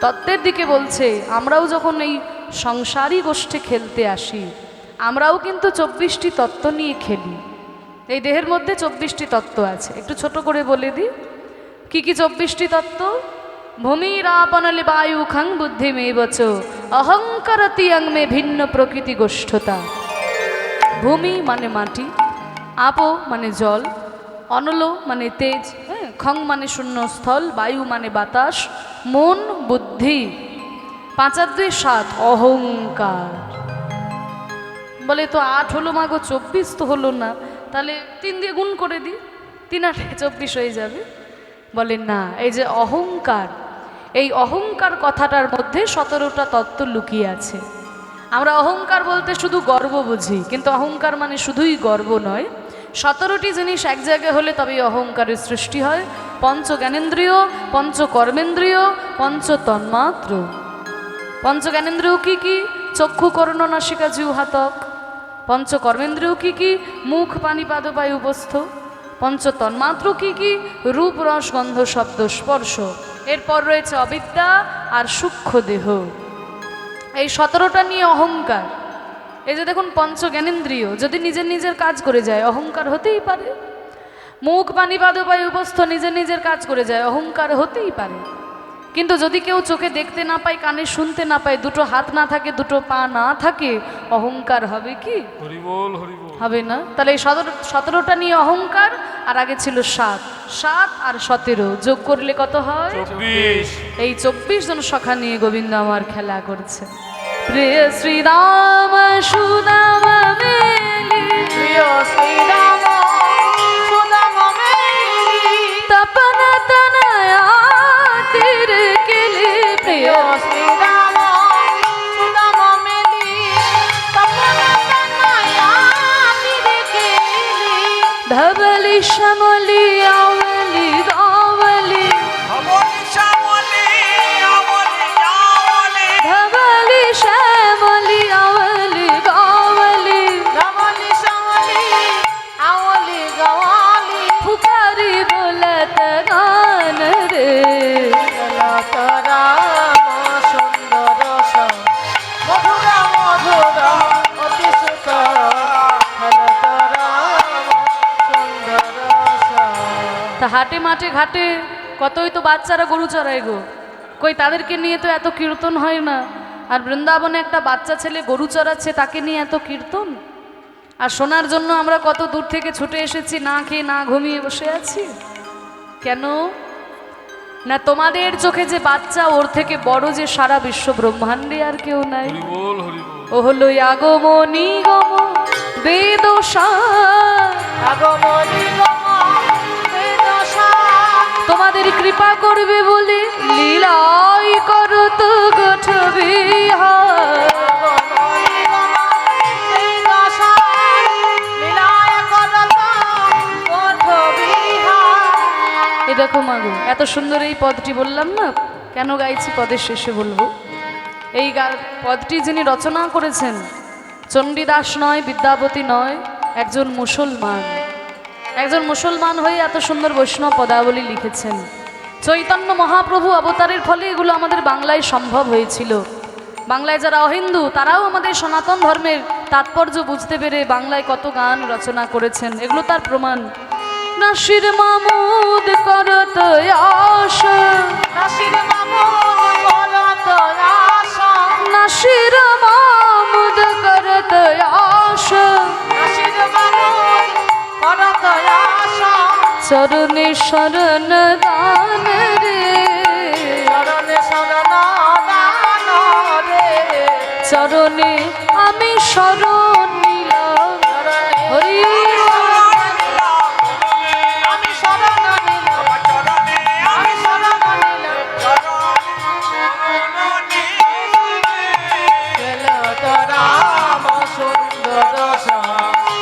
তত্ত্বের দিকে বলছে আমরাও যখন এই সংসারী গোষ্ঠে খেলতে আসি, আমরাও কিন্তু 24টি তত্ত্ব নিয়ে খেলি। এই দেহের মধ্যে 24টি তত্ত্ব আছে। একটু ছোট করে বলে দিই কি কি 24টি তত্ত্ব। ভূমিরাপনলে বায়ু খং বুদ্ধিমেবচ অহংকারতি অঙ্গে ভিন্ন প্রকৃতি গোষ্ঠতা। ভূমি মানে মাটি, আপো মানে জল, অনল মানে তেজ, খং মানে শূন্যস্থল, বায়ু মানে বাতাস, মন বুদ্ধি, 5 আর 2 7 অহংকার। বলে তো 8 হলো মাগো, 24 তো হলো না, তাহলে 3 দিয়ে গুণ করে দিই, 3 আর 24 হয়ে যাবে। বলে না, এই যে অহংকার, এই অহংকার কথাটার মধ্যে 17টা তত্ত্ব লুকিয়ে আছে। আমরা অহংকার বলতে শুধু গর্ব বুঝি, কিন্তু অহংকার মানে শুধুই গর্ব নয়। 17টি জিনিস এক জায়গায় হলে তবেই অহংকারের সৃষ্টি হয়। পঞ্চ জ্ঞানেন্দ্রিয়, পঞ্চ কর্মেন্দ্রিয়, পঞ্চ তন্মাত্র। পঞ্চ জ্ঞানেন্দ্রিয় কি কি? চক্ষু কর্ণ নাসিকা জিহ্বা ত্বক। পঞ্চ কর্মেন্দ্রিয় কি কি? মুখ পানি পাদ বায়ু উপস্থ। পঞ্চ তন্মাত্র কি কি? রূপ রস গন্ধ শব্দ স্পর্শ। এরপর রয়েছে অবিদ্যা আর সূক্ষ্ম দেহ। এই 17টা নিয়ে অহংকার। এই যে দেখুন পঞ্চ জ্ঞানেন্দ্রিয় যদি নিজের নিজের কাজ করে যায়, অহংকার হতেই পারে। মুখ পানি পাদ বায়ু উপস্থ নিজের নিজের কাজ করে যায়, অহংকার হতেই পারে। কিন্তু যদি কেউ চোখে দেখতে না পায়, কানে শুনতে না পায়, দুটো হাত না থাকে, দুটো পা না থাকে, অহংকার হবে কি? হরিবোল হরিবোল। হবে না। তাহলে এই 17টা নিয়ে অহংকার। আর আগে ছিল 7, 7 আর 17 যোগ করলে কত হয়? 24। এই 24 জন সখা নিয়ে গোবিন্দ আমার খেলা করছে। প্রিয় শ্রীরাম সুদাম মেলি, প্রিয় শ্রীরাম সুদাম মেলি, তপন তনয়া তীর কেলি। প্রিয় শ্রীরাম সুদাম মেলি, তপন তনয়া তীর কেলি। ধবলি শ্যামলি আওলি গাওলি, ধবলি শ্যামলি আওলি গাওলি, ধবলি শ্যামলি আওলি গাওলি, ধবলি শ্যামলি আওলি গাওলি। পুকারি বলত গান রে। চলত রাম সুন্দর সং, মধুর মধুর অতি সুন্দর। চলত রাম সুন্দর সং। তা হাটে মাঠে ঘাটে কতই তো বাচ্চারা গরু চড়ায় গো, কই তাদেরকে নিয়ে তো এত কীর্তন হয় না। আর বৃন্দাবনে একটা বাচ্চা ছেলে গরু চড়াচ্ছে, তাকে নিয়ে এত কীর্তন। আর শোনার জন্য আমরা কত দূর থেকে ছুটে এসেছি, না খেয়ে না ঘুমিয়ে বসে আছি। কেন না? তোমাদের চোখে যে বাচ্চা, ওর থেকে বড় যে সারা বিশ্ব ব্রহ্মাণ্ডে আর কেউ নাই। হরিবোল হরিবোল। ও হলো আগম নিগম বেদশার। আগমনি গম বেদশা, তোমাদের কৃপা করবে বলে লীলাই করত গঠবিহার। আগমনি গম বেদশা, লীলায় করত গোঠ বিহার। এ দেখো মাগো, এত সুন্দর এই পদটি বললাম না, কেন গাইছি পদের শেষে বলবো। এই পদটি যিনি রচনা করেছেন চণ্ডীদাস নয়, বিদ্যাপতি নয়, একজন মুসলমান। একজন মুসলমান হয়ে এত সুন্দর বৈষ্ণব পদাবলী লিখেছেন। চৈতন্য মহাপ্রভু অবতারের ফলে এগুলো আমাদের বাংলায় সম্ভব হয়েছিল। বাংলায় যারা অহিন্দু তারাও আমাদের সনাতন ধর্মের তাৎপর্য বুঝতে পেরে বাংলায় কত গান রচনা করেছেন, এগুলো তার প্রমাণ। নাসির মামুদ করত আশা, নাসির মামুদ করত আশা, নাসির মামুদ করত আশা, নাসির মামুদ করত আশা। চরণে শরণ দান রে, চরণে শরণ দান রে, চরণে আমি শরণ নিলাম। হরি আমি শরণ নিলাম, আমি শরণ নিলাম। চলত রাম সুন্দর সং,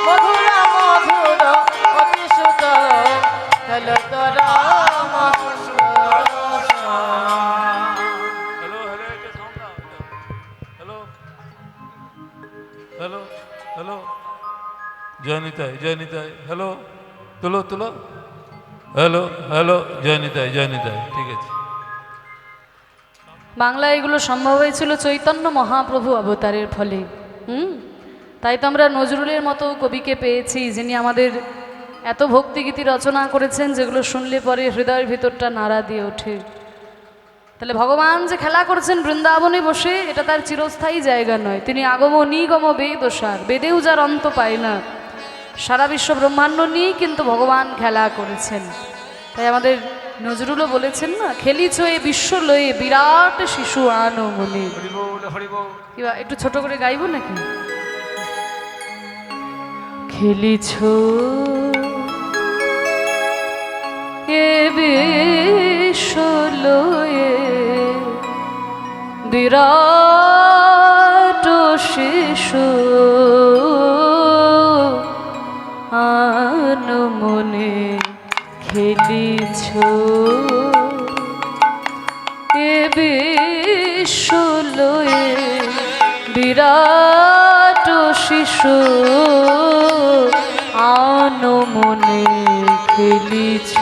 মধুর মধুর অতি সুন্দর। চলত রাম সুন্দর সং। হ্যালো হ্যালো, এটা সাউন্ড দাও। হ্যালো হ্যালো হ্যালো, জয় নিতাই জয় নিতাই। হ্যালো, তুলো তুলো। হ্যালো হ্যালো, জয় নিতাই জয় নিতাই। ঠিক আছে। বাংলায় এগুলো সম্ভব হয়েছিল চৈতন্য মহাপ্রভু অবতারের ফলে। তাই তো আমরা নজরুলের মতো কবিকে পেয়েছি, যিনি আমাদের এত ভক্তিগীতি রচনা করেছেন যেগুলো শুনলে পরে হৃদয়ের ভিতরটা নাড়া দিয়ে ওঠে। তাহলে ভগবান যে খেলা করছেন বৃন্দাবনে বসে, এটা তার চিরস্থায়ী জায়গা নয়। তিনি আগম নিগম বেদসার, বেদেও যার অন্ত পায় না। সারা বিশ্ব ব্রহ্মাণ্ড নিয়েই কিন্তু ভগবান খেলা করেছেন। তাই আমাদের নজরুলও বলেছেন না, খেলিছ এ বিশ্ব লয়ে বিরাট শিশু আনো মনে। কিবা একটু ছোট করে গাইব নাকি? খেলিছ এ বিশ্ব লয়ে বিরাট শিশু আনো মনে। খেলিছ এ বিশ্ব লয়ে বিরাট শিশু আনো মনে। খেলিছ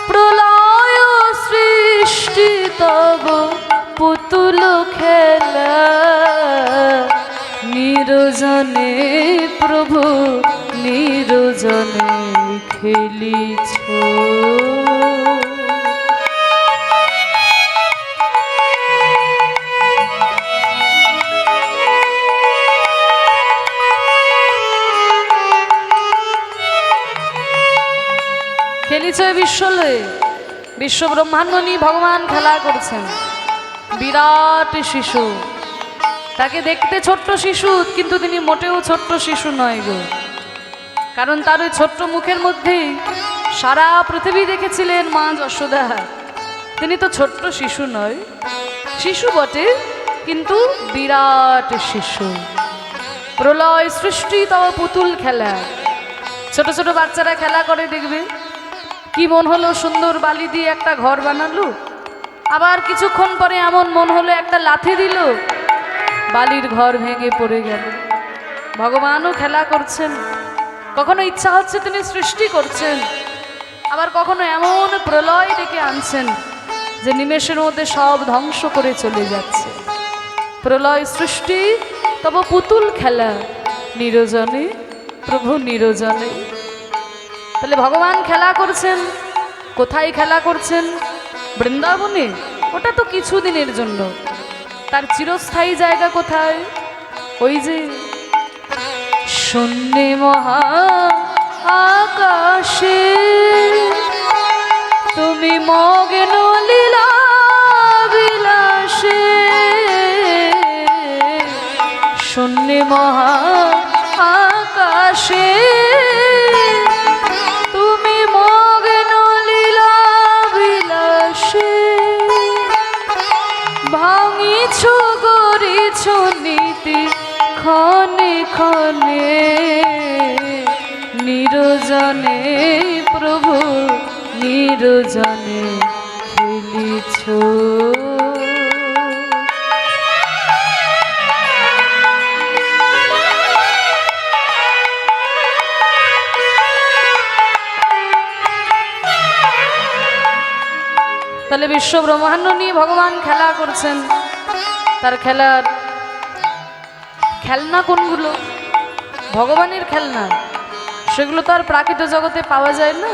প্রলয় সৃষ্টি তব পুতুল খেলা, নিরজনে প্রভু নিরজনে খেলিছ। খেলিছ বিশ্বলয়ে, বিশ্ব ব্রহ্মাণ্ড নিয়ে ভগবান খেলা করছেন। বিরাট শিশু, তাকে দেখতে ছোট্ট শিশু, কিন্তু তিনি মোটেও ছোট্ট শিশু নয় গো। কারণ তার ওই ছোট্ট মুখের মধ্যেই সারা পৃথিবী দেখেছিলেন মা যশোদা। তিনি তো ছোট্ট শিশু নয়, শিশু বটে কিন্তু বিরাট শিশু। প্রলয় সৃষ্টি তব পুতুল খেলা, ছোট ছোট বাচ্চারা খেলা করে দেখবে, কি মন হলো সুন্দর বালি দিয়ে একটা ঘর বানালো, আবার কিছুক্ষণ পরে এমন মন হলো একটা লাথি দিল, বালির ঘর ভেঙে পড়ে গেল। ভগবানও খেলা করছেন, কখনো ইচ্ছা হচ্ছে তিনি সৃষ্টি করছেন, আবার কখনো এমন প্রলয় ডেকে আনছেন যে নিমেষের মধ্যে সব ধ্বংস করে চলে যাচ্ছে। প্রলয় সৃষ্টি তব পুতুল খেলা, নিরজনে প্রভু নিরজনে। তাহলে ভগবান খেলা করছেন, কোথায় খেলা করছেন? বৃন্দাবনে। ওটা তো কিছুদিনের জন্য, তার চিরস্থায়ী জায়গা কোথায়? ওই যে শূন্যে মহা আকাশে তুমি মগ্ন লীলা বিলাসে। শূন্যে মহা আকাশে তুমি মগ্ন লীলা বিলাসে। ভাঙিছ গড়িছ নীতি ক্ষণে ক্ষণে, নিরজনে প্রভু নিরজনে খেলিছ। তাহলে বিশ্ব ব্রহ্মাণ্ড নিয়ে ভগবান খেলা করছেন। তার খেলার খেলনা কোনগুলো? ভগবানের খেলনা, সেগুলো তো আর প্রাকৃত জগতে পাওয়া যায় না।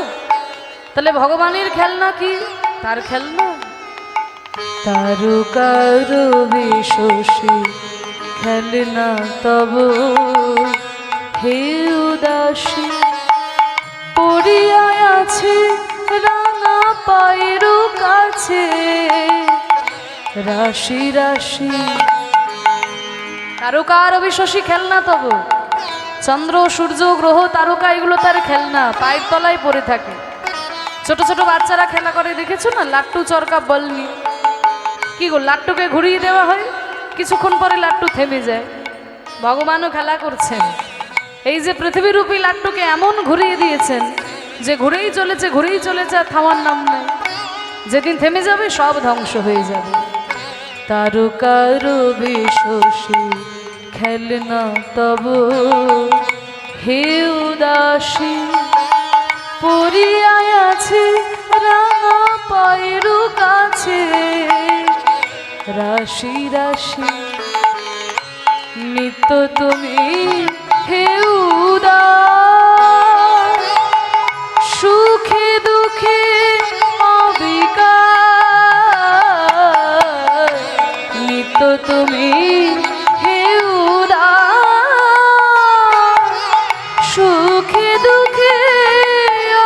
তাহলে ভগবানের খেলনা কি? তার খেলনা তারকার বিশোষী খেলনা তব হে উদাসী। পড়িয়া আছে রাঙা পায়ের কাছে রাশি রাশি। তারকার অবিশ্বাসী খেলনা তব, চন্দ্র সূর্য গ্রহ তারকা এগুলো তার খেলনা, পায়ের তলায় পড়ে থাকে। ছোট ছোট বাচ্চারা খেলা করে দেখেছো না, লাট্টু চরকা বল নিয়ে। কি গো, লাট্টুকে ঘুরিয়ে দেওয়া হয়, কিছুক্ষণ পরে লাট্টু থেমে যায়। ভগবানও খেলা করছেন, এই যে পৃথিবীরূপী লাট্টুকে এমন ঘুরিয়ে দিয়েছেন যে ঘুরেই চলেছে, আর থামার নাম নেই। যেদিন থেমে যাবে সব ধ্বংস হয়ে যাবে। তারকার বিশোষী খেলনা তব হে উদাসী। পড়িয়া আছে রাঙা পায়ের কাছে রাশি রাশি নিত্য তুমি হে উদার, সুখে দুঃখে অবিকার, নিত্য তুমি হে উদার, সুখে দুঃখে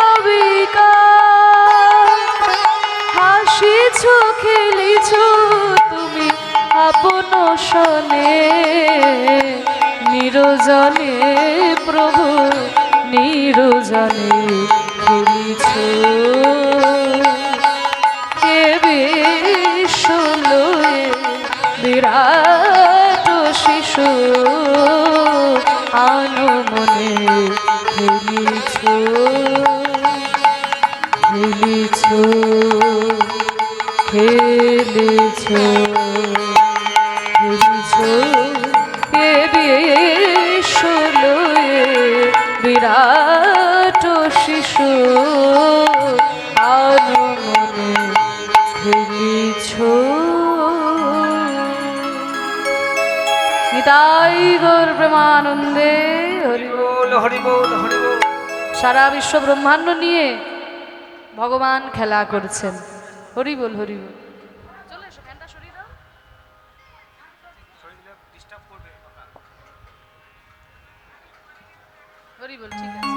অবিকার, হাসিছ খেলিছ তুমি আপন শনে, নিরজনে প্রভু নিরজনে খেলিছ, কে বিশ্বলয়ে বিরাট শিশু আনমনে খেলিছ, খেলিছ, খেলিছ, খেলিছ, কে বিশ্বলয়ে বিরাট শিশু আনমনে খেলিছ। নিতাই গৌর প্রেমানন্দে হরি বল। হরি বল, হরি বল। সারা বিশ্ব ব্রহ্মাণ্ড নিয়ে ভগবান খেলা করছেন। হরি বল, হরি বল। চলে এসো, ফ্যানটা সরিয়ে দাও। হরি বল, ঠিক আছে।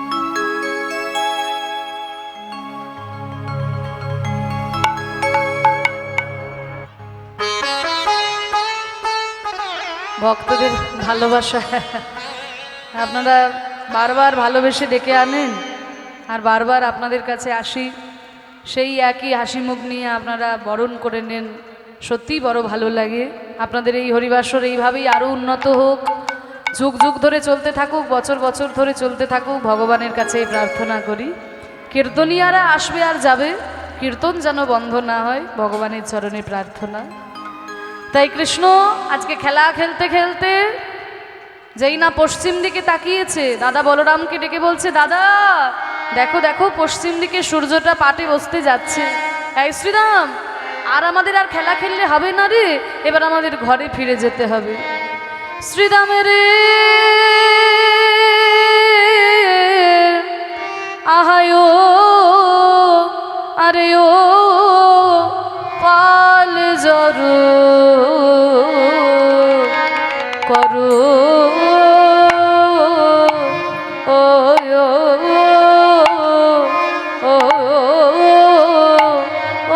ভক্তদের ভালোবাসা আপনারা বারবার ভালোবেসে ডেকে আনেন, আর বারবার আপনাদের কাছে আসি, সেই একই হাসি মুখ নিয়ে আপনারা বরণ করে নেন। সত্যিই বড় ভালো লাগে। আপনাদের এই হরিবাসর এইভাবেই আরও উন্নত হোক, যুগ যুগ ধরে চলতে থাকুক, বছর বছর ধরে চলতে থাকুক, ভগবানের কাছে এই প্রার্থনা করি। কীর্তনীয়ারা আসবে আর যাবে, কীর্তন যেন বন্ধ না হয়, ভগবানের চরণে প্রার্থনা। তাই কৃষ্ণ আজকে খেলা খেলতে খেলতে যেই না পশ্চিম দিকে তাকিয়েছে, দাদা বলরামকে ডেকে বলছে, দাদা দেখো দেখো পশ্চিম দিকে সূর্যটা পাটে বসতে যাচ্ছে। এই শ্রীরাম, আর আমাদের আর খেলা খেললে হবে না রে, এবার আমাদের ঘরে ফিরে যেতে হবে। শ্রীরামের আহায় আরে ও পাল জরু করো, ও ও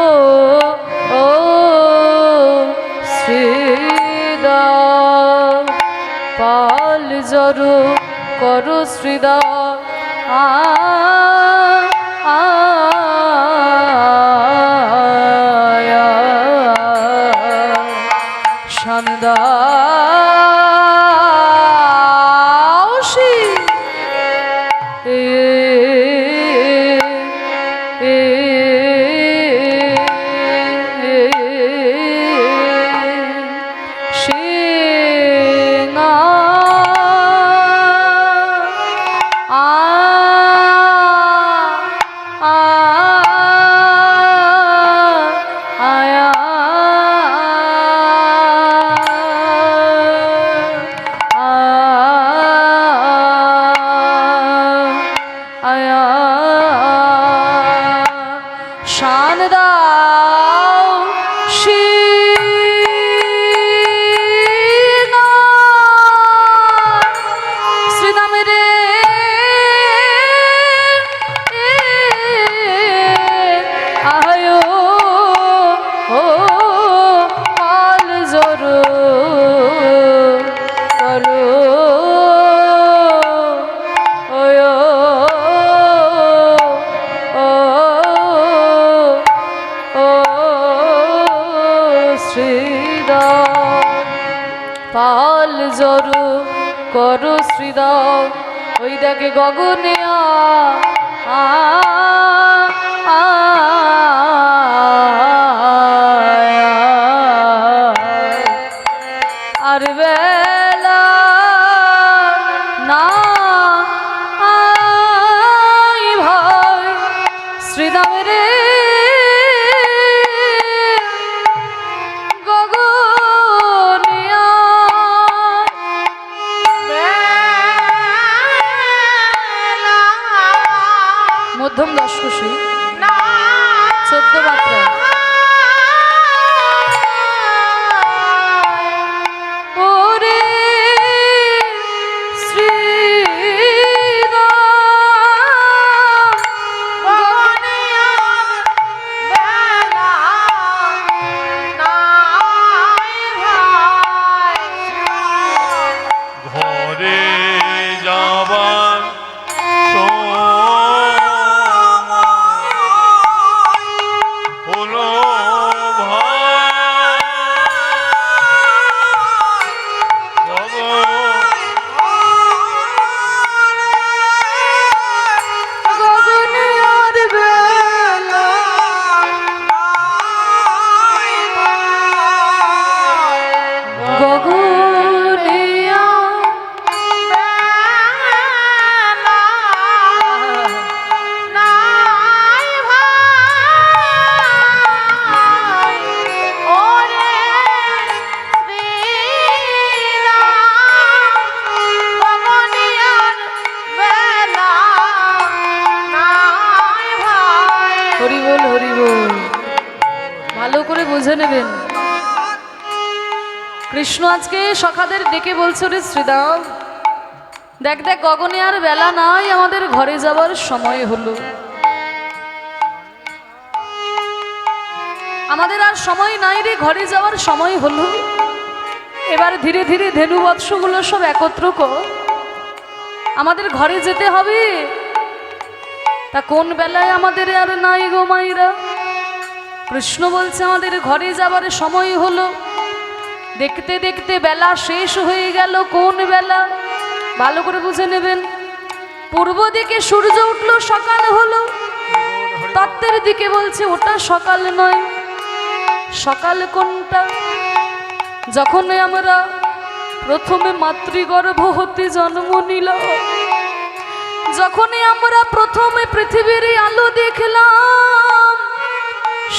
ও ও শ্রীদা পাল জরু করো শ্রীদা আ শানদাসী সিংহা শান দাও শ্রীরাম রে আয় ও পাল জরু করো, পাল জরু করো শ্রীদাও। ওই দেখে গগনে আর বেলা না ভয় শ্রীদাম রে গগন ভালো করে বুঝে নেবেন। কৃষ্ণ আজকে সখাদের ডেকে বলছে, রে শ্রীদাম, দেখ দেখ গগনে আর বেলা নাই, আমাদের ঘরে যাবার সময় হলো। আমাদের আর সময় নাই রে, ঘরে যাওয়ার সময় হলো। এবার ধীরে ধীরে ধেনু বৎসগুলো সব একত্র কর, আমাদের ঘরে যেতে হবে। তা কোন বেলায় আমাদের আর নাই গো মাইরা? কৃষ্ণ বলছে আমাদের ঘরে যাবার সময় হলো। দেখতে দেখতে বেলা শেষ হয়ে গেল। কোন বেলা? ভালো করে বুঝে নেবেন। পূর্ব দিকে সূর্য উঠলো, সকাল হলো। তত্ত্বের দিকে বলছে ওটা সকাল নয়। সকাল কোনটা? যখন আমরা প্রথমে মাতৃগর্ভ হতে জন্ম নিলাম, যখনই আমরা প্রথমে পৃথিবীর আলো দেখলাম,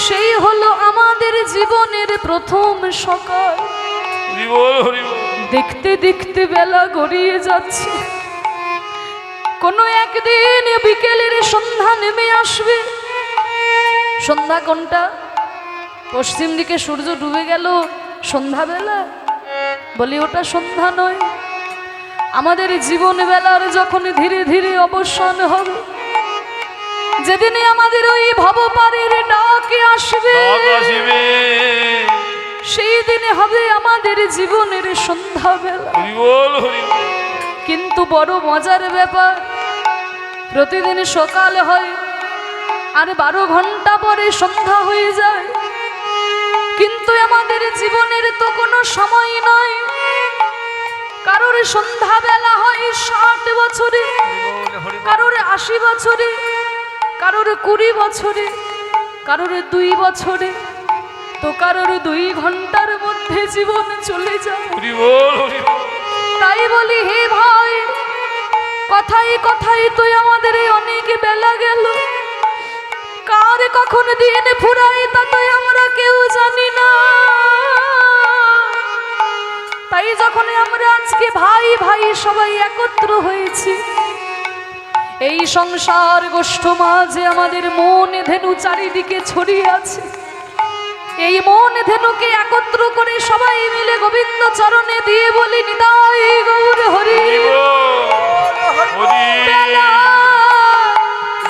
সেই হলো আমাদের জীবনের প্রথম সকাল। দেখতে দেখতে বেলা গড়িয়ে যাচ্ছে। কোনো একদিন বিকেলের সন্ধ্যা নেমে আসবে। সন্ধ্যা কোনটা? পশ্চিম দিকে সূর্য ডুবে গেল সন্ধ্যাবেলা? বলি ওটা সন্ধ্যা নয়। আমাদের জীবন বেলার যখন ধীরে ধীরে অবসান হবে, যেদিনে আমাদের ওই ভবপারের ডাকে আসবে, সেই দিনে হবে আমাদের জীবনের সন্ধ্যাবেলা। কিন্তু বড় মজার ব্যাপার, প্রতিদিন সকাল হয় আর 12 ঘন্টা পরে সন্ধ্যা হয়ে যায়। কিন্তু আমাদের জীবনের তো কোনো সময় নয়। কারোর সন্ধ্যাবেলা হয় 60 বছরে, কারোর 80 বছরে, কারোর 20 বছরে, কারোর 2 বছরে, তো কারোর 2 ঘন্টার মধ্যে জীবন চলে যায়। তাই বলি হে ভাই, কথাই কথাই তুই আমাদের অনেক বেলা গেল। কার কখন দিন ফুরাই তা তো আমরা কেউ জানি না। তাই যখন আমরা আজকে ভাই ভাই সবাই একত্র হয়েছি, এই সংসার গোষ্ঠ মাঝে আমাদের মন ধেনু চারিদিকে ছড়িয়ে আছে। এই মন ধেনুকে একত্র করে সবাই মিলে গোবিন্দ চরণে দিয়ে বলি, নিতাই গৌর হরি। বেলা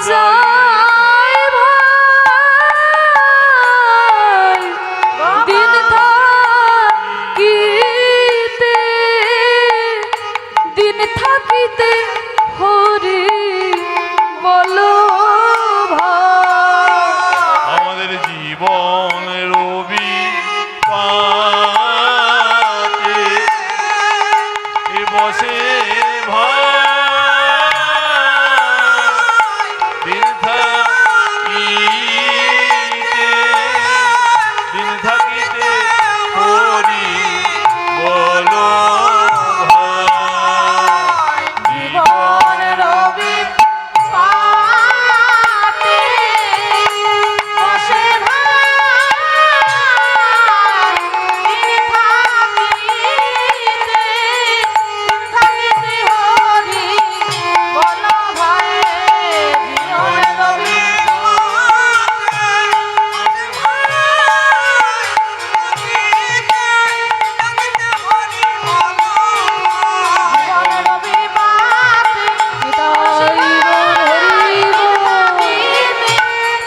যায় ভাই, দিন থাকিতে, দিন থাকিতে হরি বলো ভাই। আমাদের জীবন রবি পাতে বসে ভাই, দিন থাকিতে, দিন থাকিতে হরি বলো ভাই। জীবন রবি পাতে বসে ভাই, দিন থাকিতে, দিন থাকিতে হরি বলো ভাই। জীবন রবি জীবন রবি পাতে নিতাই গৌর হরি বল।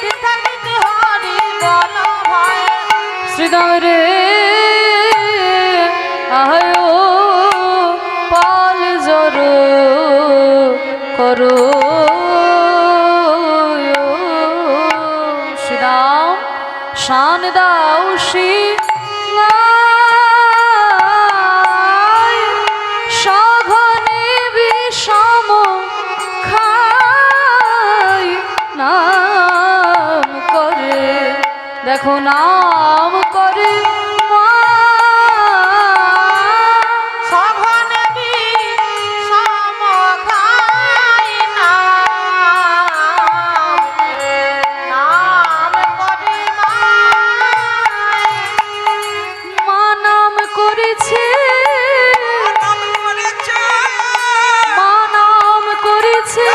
দিন থাকিতে হরি বলো ভাই। শ্রীদাম রে আয়ো পাল জর করো। শ্রীদাম শান দাও সিংহায়, সঘনে বিষম খাই নাম করে, দেখো নাম করে মা। সঘনে বিষম খাই নাম করে মা নাম করেছে, মা নাম করেছে।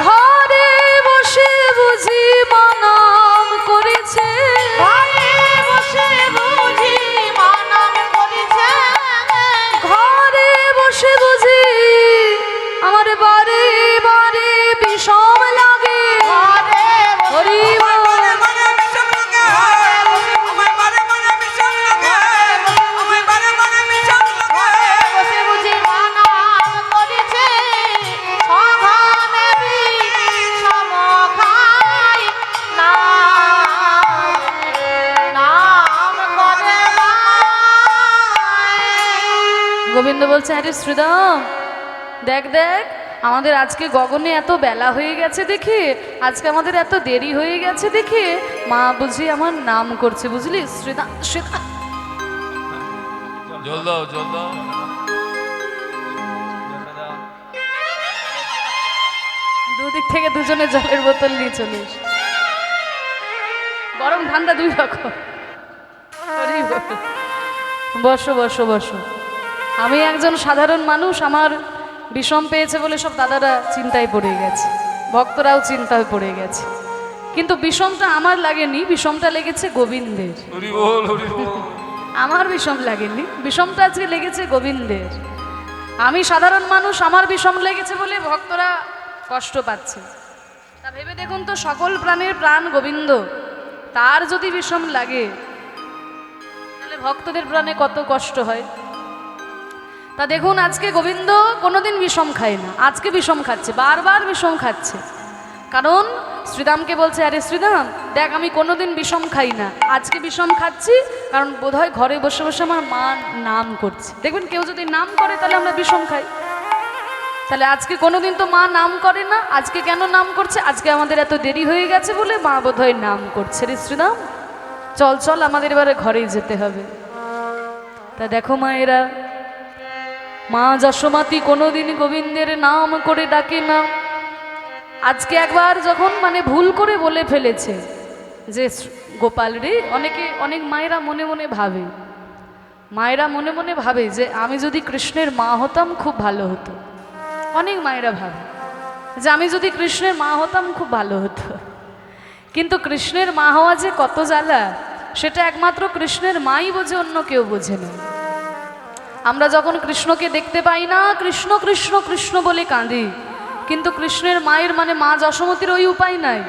ঘরে বসে বুঝি মা গোবিন্দ বলছে, আরে শ্রীরাম দেখ দেখ, আমাদের আজকে গগনে এত বেলা হয়ে গেছে দেখে, আজকে আমাদের এত দেরি হয়ে গেছে দেখে মা বুঝি আমার নাম করছে, বুঝলি শ্রীরাম। শ্রীরাম জল দাও, জল দাও। দুদিক থেকে দুজনে জলের বোতল নিয়ে চলে এসে, গরম ঠান্ডা দুই রকম। হরি বল। বসো বসো বসো। আমি একজন সাধারণ মানুষ, আমার বিষম পেয়েছে বলে সব দাদারা চিন্তায় পড়ে গেছে, ভক্তরাও চিন্তায় পড়ে গেছে, কিন্তু বিষমটা আমার লাগেনি, বিষমটা লেগেছে গোবিন্দের। হরি বল, হরি বল। আমার বিষম লাগেনি, বিষমটা আজকে লেগেছে গোবিন্দের। আমি সাধারণ মানুষ, আমার বিষম লেগেছে বলে ভক্তরা কষ্ট পাচ্ছে। তা ভেবে দেখুন তো, সকল প্রাণের প্রাণ গোবিন্দ, তার যদি বিষম লাগে তাহলে ভক্তদের প্রাণে কত কষ্ট হয়। তা দেখুন, আজকে গোবিন্দ কোনোদিন বিষম খায় না, আজকে বিষম খাচ্ছে, বারবার বিষম খাচ্ছে। কারণ শ্রীরামকে বলছে, আরে শ্রীরাম দেখ, আমি কোনোদিন বিষম খাই না, আজকে বিষম খাচ্ছি, কারণ বোধহয় ঘরে বসে বসে আমার মা নাম করছে। দেখবেন কেউ যদি নাম করে তাহলে আমরা বিষম খাই, তাহলে আজকে কোনোদিন তো মা নাম করে না, আজকে কেন নাম করছে? আজকে আমাদের এত দেরি হয়ে গেছে বলে মা বোধহয় নাম করছে। রে শ্রীরাম চল চল, আমাদের এবারে ঘরেই যেতে হবে। তা দেখো মায়েরা, মা যশোমতী কোনোদিন গোবিন্দের নাম করে ডাকে না। আজকে একবার যখন ভুল করে বলে ফেলেছে যে গোপাল রে, অনেক মায়েরা মনে মনে ভাবে, মায়েরা মনে মনে ভাবে যে আমি যদি কৃষ্ণের মা হতাম খুব ভালো হতো। অনেক মায়েরা ভাবে যে আমি যদি কৃষ্ণের মা হতাম খুব ভালো হতো, কিন্তু কৃষ্ণের মা হওয়া যে কত জ্বালা সেটা একমাত্র কৃষ্ণের মাই বোঝে, অন্য কেউ বোঝে না। আমরা যখন কৃষ্ণকে দেখতে পাই না, কৃষ্ণ কৃষ্ণ কৃষ্ণ বলে কাঁদি, কিন্তু কৃষ্ণের মায়ের মা যশোমতীর ওই উপায় নাই।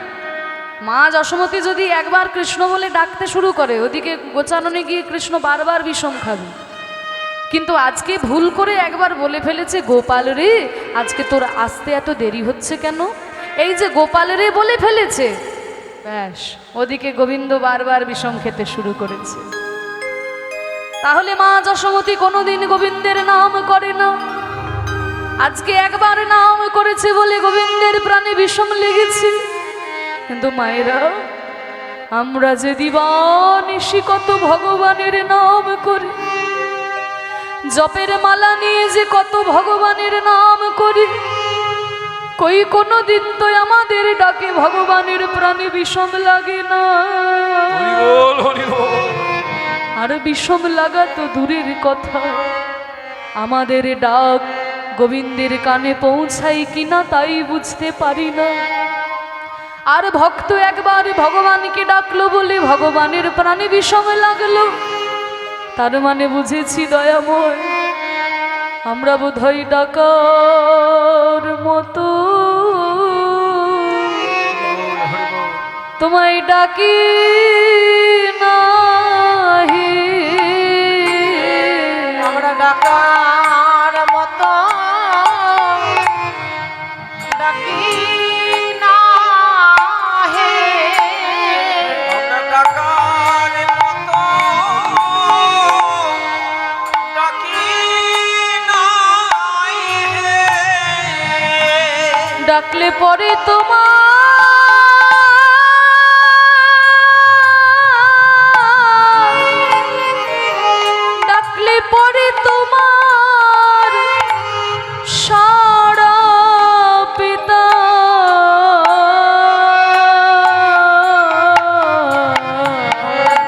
মা যশোমতী যদি একবার কৃষ্ণ বলে ডাকতে শুরু করে, ওদিকে গোচারণে গিয়ে কৃষ্ণ বারবার বিষম খাবে। কিন্তু আজকে ভুল করে একবার বলে ফেলেছে, গোপাল রে আজকে তোর আসতে এত দেরি হচ্ছে কেন? এই যে গোপাল রে বলে ফেলেছে, ব্যাস ওদিকে গোবিন্দ বারবার বিষম খেতে শুরু করেছে। তাহলে মা যশোমতী কোনোদিন গোবিন্দের নাম করে না, আজকে একবার নাম করেছে বলে গোবিন্দের প্রাণে বিষম লেগেছে। কিন্তু মায়েরা, আমরা যে দিবানিশি কত ভগবানের নাম করি, জপের মালা নিয়ে যে কত ভগবানের নাম করি, কই কোনো দিন তো আমাদের ডাকে ভগবানের প্রাণে বিষম লাগে না। হরি বল, হরি বল। আর বিষম লাগা তো দূরের কথা, আমাদের ডাক গোবিন্দের কানে পৌঁছাই কিনা তাই বুঝতে পারি না। আর ভক্ত একবার ভগবানকে ডাকলো বলে ভগবানের প্রাণে বিষম লাগলো, তার বুঝেছি দয়াময়, আমরা বোধহয় ডাকার মতো তোমায় ডাকি নাহি। আমরা ডাকার মতো ডাকি না হে, আমরা ডাকার মতো ডাকি নাই হে। ডাকলে পরে তোমার পরে তোমার সারা পিতা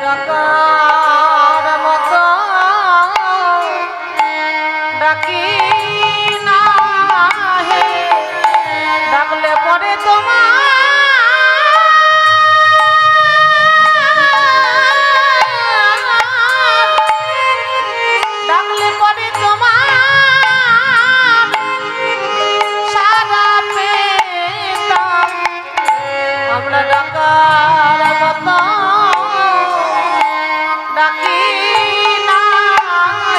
ডাকার মতো ডাকি না হে, ডাকলে পরে তোমার ডাকলে পরে তোমার সারা পেতাম। আমরা ডাকার মতো ডাকি না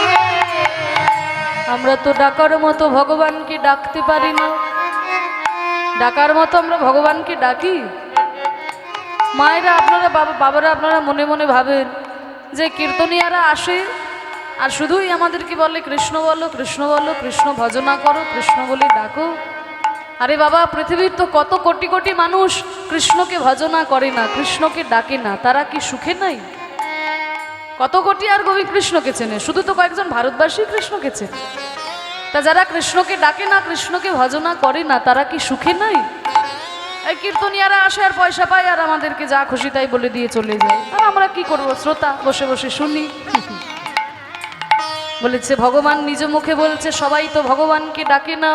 হে, আমরা তো ডাকার মতো ভগবানকে ডাকতে পারি না। ডাকার মতো আমরা ভগবানকে ডাকি? মায়েরা আপনারা, বাবারা আপনারা মনে মনে ভাবেন যে কীর্তনিয়ারা আসে, আর শুধুই আমাদেরকে বলে কৃষ্ণ বলো, কৃষ্ণ বলো, কৃষ্ণ ভজনা করো, কৃষ্ণ বলে ডাকো। আরে বাবা, পৃথিবীর তো কত কোটি কোটি মানুষ কৃষ্ণকে ভজনা করে না, কৃষ্ণকে ডাকে না, তারা কি সুখে নাই? কত কোটি আর কবি কৃষ্ণকে চেনে? শুধু তো কয়েকজন ভারতবাসী কৃষ্ণকে চেনে। তা যারা কৃষ্ণকে ডাকে না, কৃষ্ণকে ভজনা করে না, তারা কি সুখে নাই? এই কীর্তনিয়ারা আসে আর পয়সা পায় আর আমাদেরকে যা খুশি তাই বলে দিয়ে চলে যায়, আর আমরা কি করব? শ্রোতা বসে বসে শুনি। বলেছে ভগবান নিজ মুখে বলছে সবাই তো ভগবানকে ডাকে না।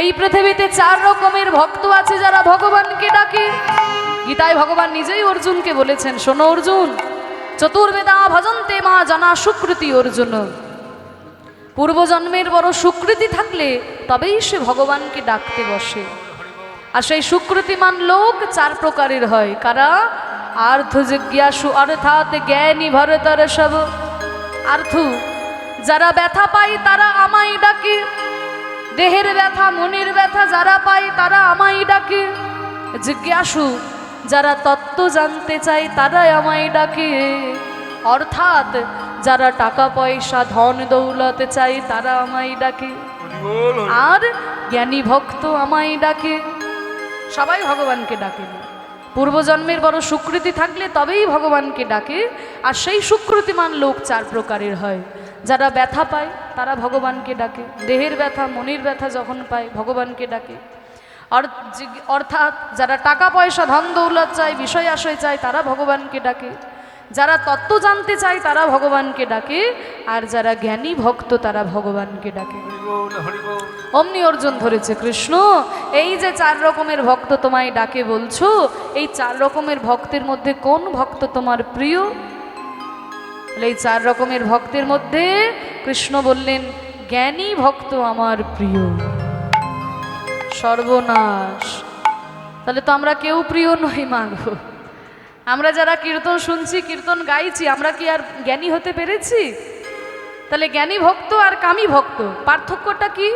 এই পৃথিবীতে 4 রকমের ভক্ত আছে যারা ভগবানকে ডাকে। গীতায় ভগবান নিজেই অর্জুনকে বলেছেন, শোনো অর্জুন, চতুর্বেদা ভজন্তে মা জানা সুকৃতি অর্জুন। পূর্বজন্মের বড় সুকৃতি থাকলে তবেই সে ভগবানকে ডাকতে বসে। আর সেই সুকৃতিমান লোক 4 প্রকারের হয়। কারা? আর্থ জিজ্ঞাসু অর্থাৎ জ্ঞানী ভরতর সব। আর্থ, যারা ব্যথা পায় তারা আমায় ডাকে। দেহের ব্যথা, মনের ব্যথা যারা পায় তারা আমায় ডাকে। জিজ্ঞাসু, যারা তত্ত্ব জানতে চায় তারাই আমায় ডাকে। অর্থাৎ যারা টাকা পয়সা ধন দৌলত চাই তারা আমায় ডাকে। আর জ্ঞানী ভক্ত আমায় ডাকে। সবাই ভগবানকে ডাকে না। পূর্বজন্মের বড় সুকৃতি থাকলে তবেই ভগবানকে ডাকে। আর সেই সুকৃতিমান লোক 4 প্রকারের হয়। যারা ব্যথা পায় তারা ভগবানকে ডাকে। দেহের ব্যথা, মনের ব্যথা যখন পায় ভগবানকে ডাকে। অর্থাৎ যারা টাকা পয়সা ধন দৌলত চায়, বিষয় আশয় চায়, তারা ভগবানকে ডাকে। যারা তত্ত্ব জানতে চায় তারা ভগবানকে ডাকে। আর যারা জ্ঞানী ভক্ত তারা ভগবানকে ডাকে। অমনি অর্জুন ধরেছে, কৃষ্ণ এই যে 4 রকমের ভক্ত তোমায় ডাকে বলছো, এই 4 রকমের ভক্তের মধ্যে কোন ভক্ত তোমার প্রিয়? এই 4 রকমের ভক্তের মধ্যে কৃষ্ণ বললেন, জ্ঞানী ভক্ত আমার প্রিয়। সর্বনাশ, তাহলে তো আমরা কেউ প্রিয় নই মাগো। আমরা যারা কীর্তন শুনছি, কীর্তন গাইছি, আমরা কি আর জ্ঞানী হতে পেরেছি? তাহলে জ্ঞানী ভক্ত আর কামী ভক্ত পার্থক্যটা কি?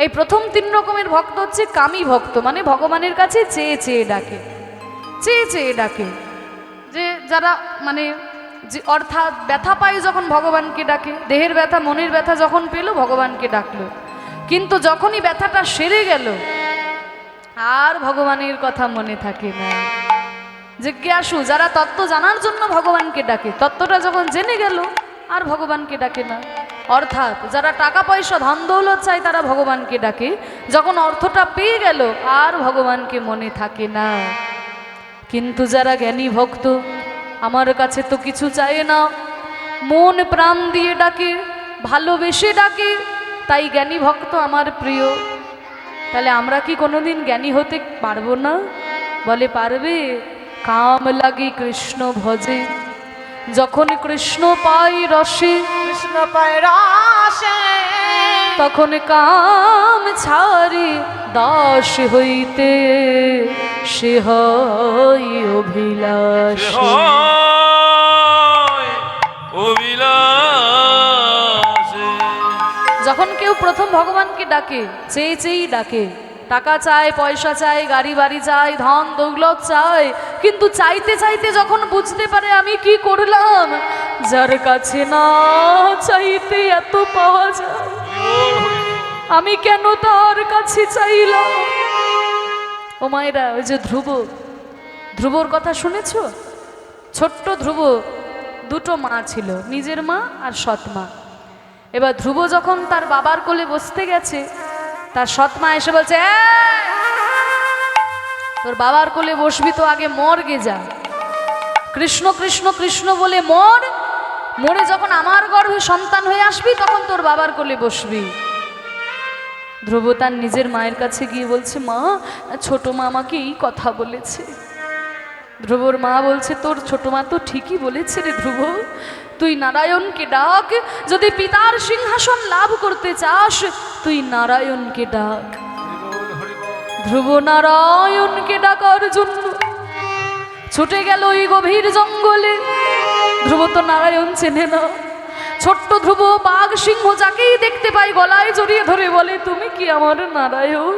এই প্রথম 3 রকমের ভক্ত হচ্ছে কামী ভক্ত, মানে ভগবানের কাছে চেয়ে চেয়ে ডাকে, চেয়ে চেয়ে ডাকে। যে যারা মানে যে অর্থাৎ ব্যথা পায় যখন ভগবানকে ডাকে, দেহের ব্যথা মনের ব্যথা যখন পেল ভগবানকে ডাকলো, কিন্তু যখনই ব্যথাটা সেরে গেল আর ভগবানের কথা মনে থাকে না। জিজ্ঞাসু, যারা তত্ত্ব জানার জন্য ভগবানকে ডাকে, তত্ত্বটা যখন জেনে গেল আর ভগবানকে ডাকে না। অর্থাৎ যারা টাকা পয়সা ধন দৌলত চায় তারা ভগবানকে ডাকে, যখন অর্থটা পেয়ে গেল আর ভগবানকে মনে থাকে না। কিন্তু যারা জ্ঞানী ভক্ত, আমার কাছে তো কিছু চায় না, মন প্রাণ দিয়ে ডাকে, ভালোবেসে ডাকে, তাই জ্ঞানী ভক্ত আমার প্রিয়। তাহলে আমরা কি কোনোদিন জ্ঞানী হতে পারবো না? বলে পারবে। কাম লাগি কৃষ্ণ ভজে, যখন কৃষ্ণ পাই রসে, কৃষ্ণ পায় রসে, তখন কাম ছাড়ি দাস হইতে সে হয় অভিলাষ। যখন কেউ প্রথম ভগবানকে ডাকে, চেয়ে চেয়েই ডাকে, টাকা চায়, পয়সা চায়, গাড়ি বাড়ি চায়, ধন দৌলত চায়, কিন্তু চাইতে চাইতে যখন বুঝতে পারে আমি কি করলাম, যার কাছে না চাইতে এত পাওয়া যায়, আমি কেন তার কাছে চাইলাম। ও মায়েরা, ওই যে ধ্রুব, ধ্রুবর কথা শুনেছ? ছোট্ট ধ্রুব, 2টো মা ছিল, নিজের মা আর সৎ মা। এবার ধ্রুব যখন তার বাবার কোলে বসতে গেছে, তার সৎ মা এসে বলছে, তোর বাবার কোলে বসবি তো আগে মর্গে যা, কৃষ্ণ কৃষ্ণ কৃষ্ণ বলে মর, মরে যখন আমার গর্ভে সন্তান হয়ে আসবি তখন তোর বাবার কোলে বসবি। ধ্রুব তার নিজের মায়ের কাছে গিয়ে বলছে, মা, ছোট মা আমাকে এই কথা বলেছে। ধ্রুবর মা বলছে, তোর ছোট মা তো ঠিকই বলেছে রে ধ্রুব, তুই নারায়ণকে ডাক, যদি পিতার সিংহাসন লাভ করতে চাস তুই নারায়ণকে ডাক। ধ্রুব নারায়ণকে ডাকার জন্য ছুটে গেল ওই গভীর জঙ্গলে। ধ্রুব তো নারায়ণ চেনে না। ছোট্ট ধ্রুব বাঘ সিংহ যাকেই দেখতে পাই গলায় জড়িয়ে ধরে বলে, তুমি কি আমার নারায়ণ,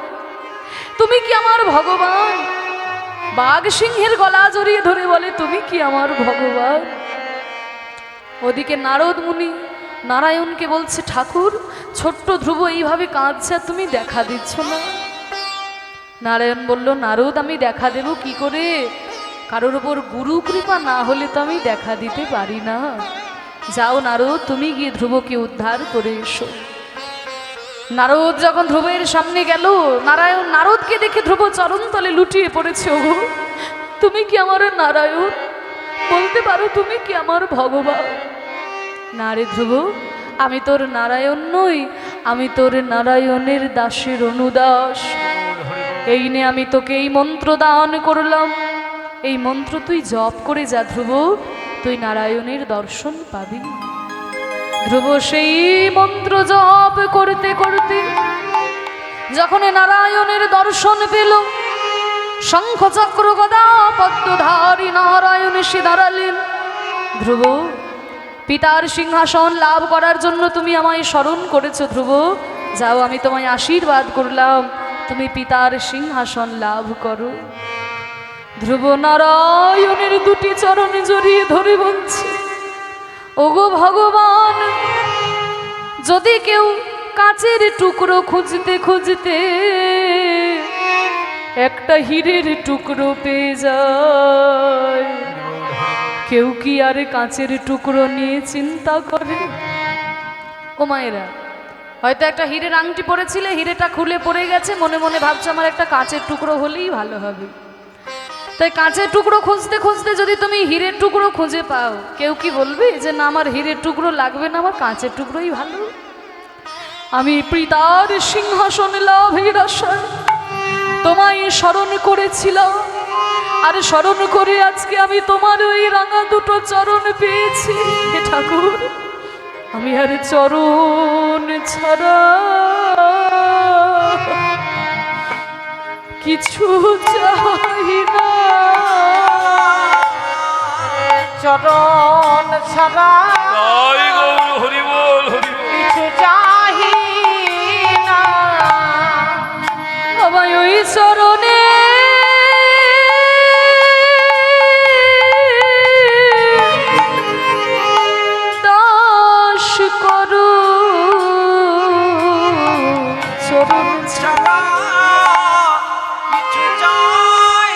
তুমি কি আমার ভগবান। বাঘ সিংহের গলা জড়িয়ে ধরে বলে, তুমি কি আমার ভগবান। ওদিকে নারদ মুনি নারায়ণকে বলছে, ঠাকুর ছোট্ট ধ্রুব এইভাবে কাঁদছে আর তুমি দেখা দিচ্ছ না। নারায়ণ বলল, নারদ আমি দেখা দেব কি করে? কারোর ওপর গুরু কৃপা না হলে তো আমি দেখা দিতে পারি না। যাও নারদ, তুমি গিয়ে ধ্রুবকে উদ্ধার করে এসো। নারদ যখন ধ্রুবের সামনে গেল, নারদকে দেখে ধ্রুব চরণ তলে লুটিয়ে পড়েছে। ওগো, তুমি কি আমার নারায়ণ? বলতে পারো তুমি কি আমার ভগবান? না রে ধ্রুব, আমি তোর নারায়ণ নই, আমি তোর নারায়ণের দাসের অনুদাস। এই নে আমি তোকে এই মন্ত্র দান করলাম, এই মন্ত্র তুই জপ করে যা ধ্রুব, তুই নারায়ণের দর্শন পাবি। ধ্রুব সেই মন্ত্র জপ করতে করতে যখন নারায়ণের দর্শন পেল, শঙ্খ চক্র গদা পদ্মধারী নারায়ণ এসে দাঁড়ালেন। ধ্রুব, পিতার সিংহাসন লাভ করার জন্য তুমি আমায় স্মরণ করেছো ধ্রুব, যাও আমি তোমায় আশীর্বাদ করলাম, তুমি পিতার সিংহাসন লাভ করো। ধ্রুব নারায়ণের দুটি চরণ জড়িয়ে ধরে বলছে, ওগো ভগবান, যদি কেউ কাচের টুকরো খুঁজতে খুঁজতে একটা হীরের টুকরো পেয়ে যায়, কেউ কি আর কাচের টুকরো নিয়ে চিন্তা করে? ও মায়েরা, হয়তো একটা হীরের আংটি পরেছিলে, হীরেটা খুলে পড়ে গেছে, মনে মনে ভাবছো আমার একটা কাচের টুকরো হলেই ভালো হবে। তাই কাঁচের টুকরো খুঁজতে খুঁজতে যদি তুমি হীরের টুকরো খুঁজে পাও, কেউ কি বলবে যে না আমার হীরের টুকরো লাগবে না, আমার কাঁচের টুকরোই ভালো? আমি পিতার সিংহাসন লাভের আশায় তোমায় স্মরণ করেছিলাম, আর স্মরণ করে আজকে আমি তোমার ওই রাঙা দুটো চরণ পেয়েছি। হে ঠাকুর, আমি আর চরণ ছাড়া কিছু চাই না। চরণ ছাড়া জয় গৌর হরি বল, হরি বল। কিছু চাহি না। আমায় ওই চরণে দাস করো, চরণ ছাড়া কিছু চাই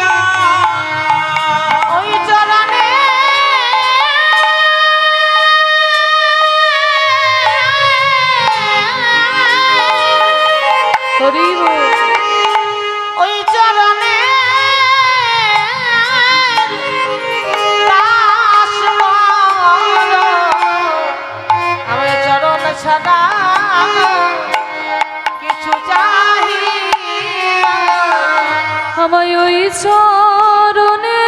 না। ওই চরণে হরি বল। ওই চরণে দাস করো। আমার চরণ ছাড়া কিছু চাহি না। আমায় ওই চরণে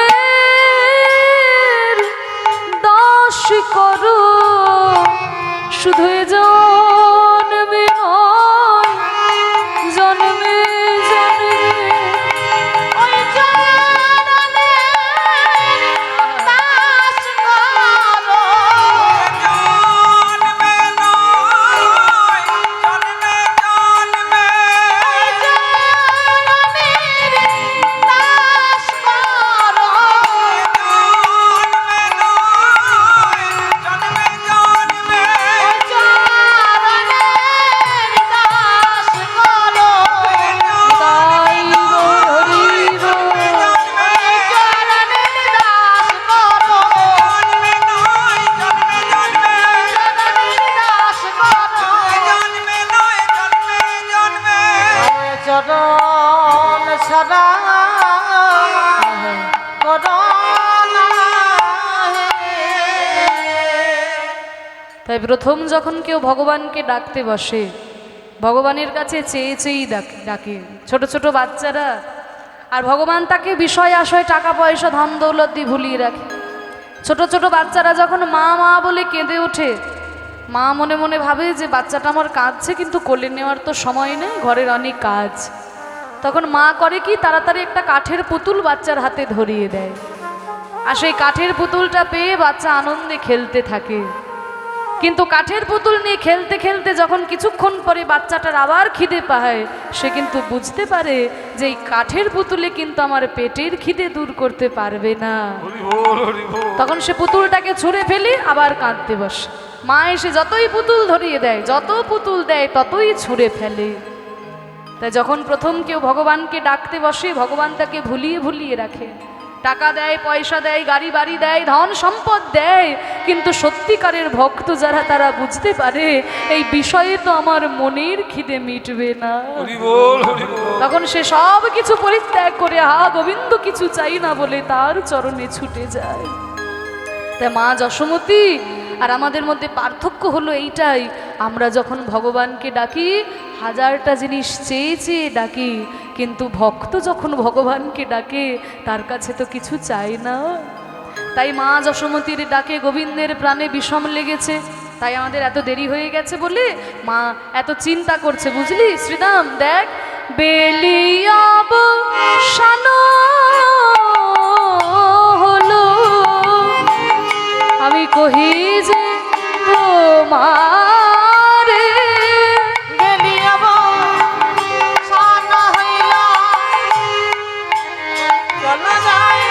দাস করো, শুধু এ জন্মে নয়, জন্মে জন্মে। ওই চরণে দাস করো। জন্মে নয়, জন্মে জন্মে। দাস করো। জন্মে নয়, জন্মে জন্মে। দাস করো। তাই হরি বল। দাস করো। জন্মে নয়, জন্মে জন্মে। দাস করো। জন্মে নয়, জন্মে জন্মে। চরণ সদা করোনা তাই প্রথম যখন কেউ ভগবানকে ডাকতে বসে, ভগবানের কাছে চেয়ে চেয়েই ডাকে ছোট ছোট বাচ্চারা, আর ভগবান তাকে বিষয় আশয় টাকা পয়সা ধন দৌলত দিয়ে ভুলিয়ে রাখে। ছোট ছোট বাচ্চারা যখন মা মা বলে কেঁদে ওঠে, মা মনে মনে ভাবে যে বাচ্চাটা আমার কাঁদছে, কিন্তু কোলে নেওয়ার তো সময় নেই, ঘরের অনেক কাজ। তখন মা করে কি, তাড়াতাড়ি একটা কাঠের পুতুল বাচ্চার হাতে ধরিয়ে দেয়, আর সেই কাঠের পুতুলটা পেয়ে বাচ্চা আনন্দে খেলতে থাকে। কিন্তু কাঠের পুতুল নিয়ে খেলতে খেলতে যখন কিছুক্ষণ পরে বাচ্চাটার আবার খিদে পায়, সে কিন্তু বুঝতে পারে যে এই কাঠের পুতুলে কিন্তু আমার পেটের খিদে দূর করতে পারবে না। হরি বল হরি বল। তখন সে পুতুলটাকে ছুঁড়ে ফেলে আবার কাঁদতে বসে। মা এসে যতই পুতুল ধরিয়ে দেয়, যত পুতুল দেয় ততই ছুঁড়ে ফেলে। তাই যখন প্রথম কেউ ভগবানকে ডাকতে বসে, ভগবান তাকে ভুলিয়ে ভুলিয়ে রাখে, টাকা দেয়, পয়সা দেয়, গাড়ি বাড়ি দেয়, ধন সম্পদ দেয়, কিন্তু সত্যিকারের ভক্ত যারা তারা বুঝতে পারে এই বিষয়ে তো আমার মনের খিদে মিটবে না। হরি বল হরি বল। তখন সে সব কিছু পরিত্যাগ করে হা গোবিন্দ কিছু চাই না বলে তার চরণে ছুটে যায়। তাই মা যশোমতী আর আমাদের মধ্যে পার্থক্য হলো এইটাই, আমরা যখন ভগবানকে ডাকি হাজারটা জিনিস চেয়ে চেয়ে ডাকি, কিন্তু ভক্ত যখন ভগবানকে ডাকে তার কাছে তো কিছু চাই না। তাই মা যশোমতীর ডাকে গোবিন্দের প্রাণে বিষম লেগেছে, তাই আমাদের এত দেরি হয়ে গেছে বলে মা এত চিন্তা করছে, বুঝলি শ্রীদাম? দেখ, বেলিয়াব শানো হলো, আমি কহি যে তোমারে গেলিয়াব সানা হইল চলে যায়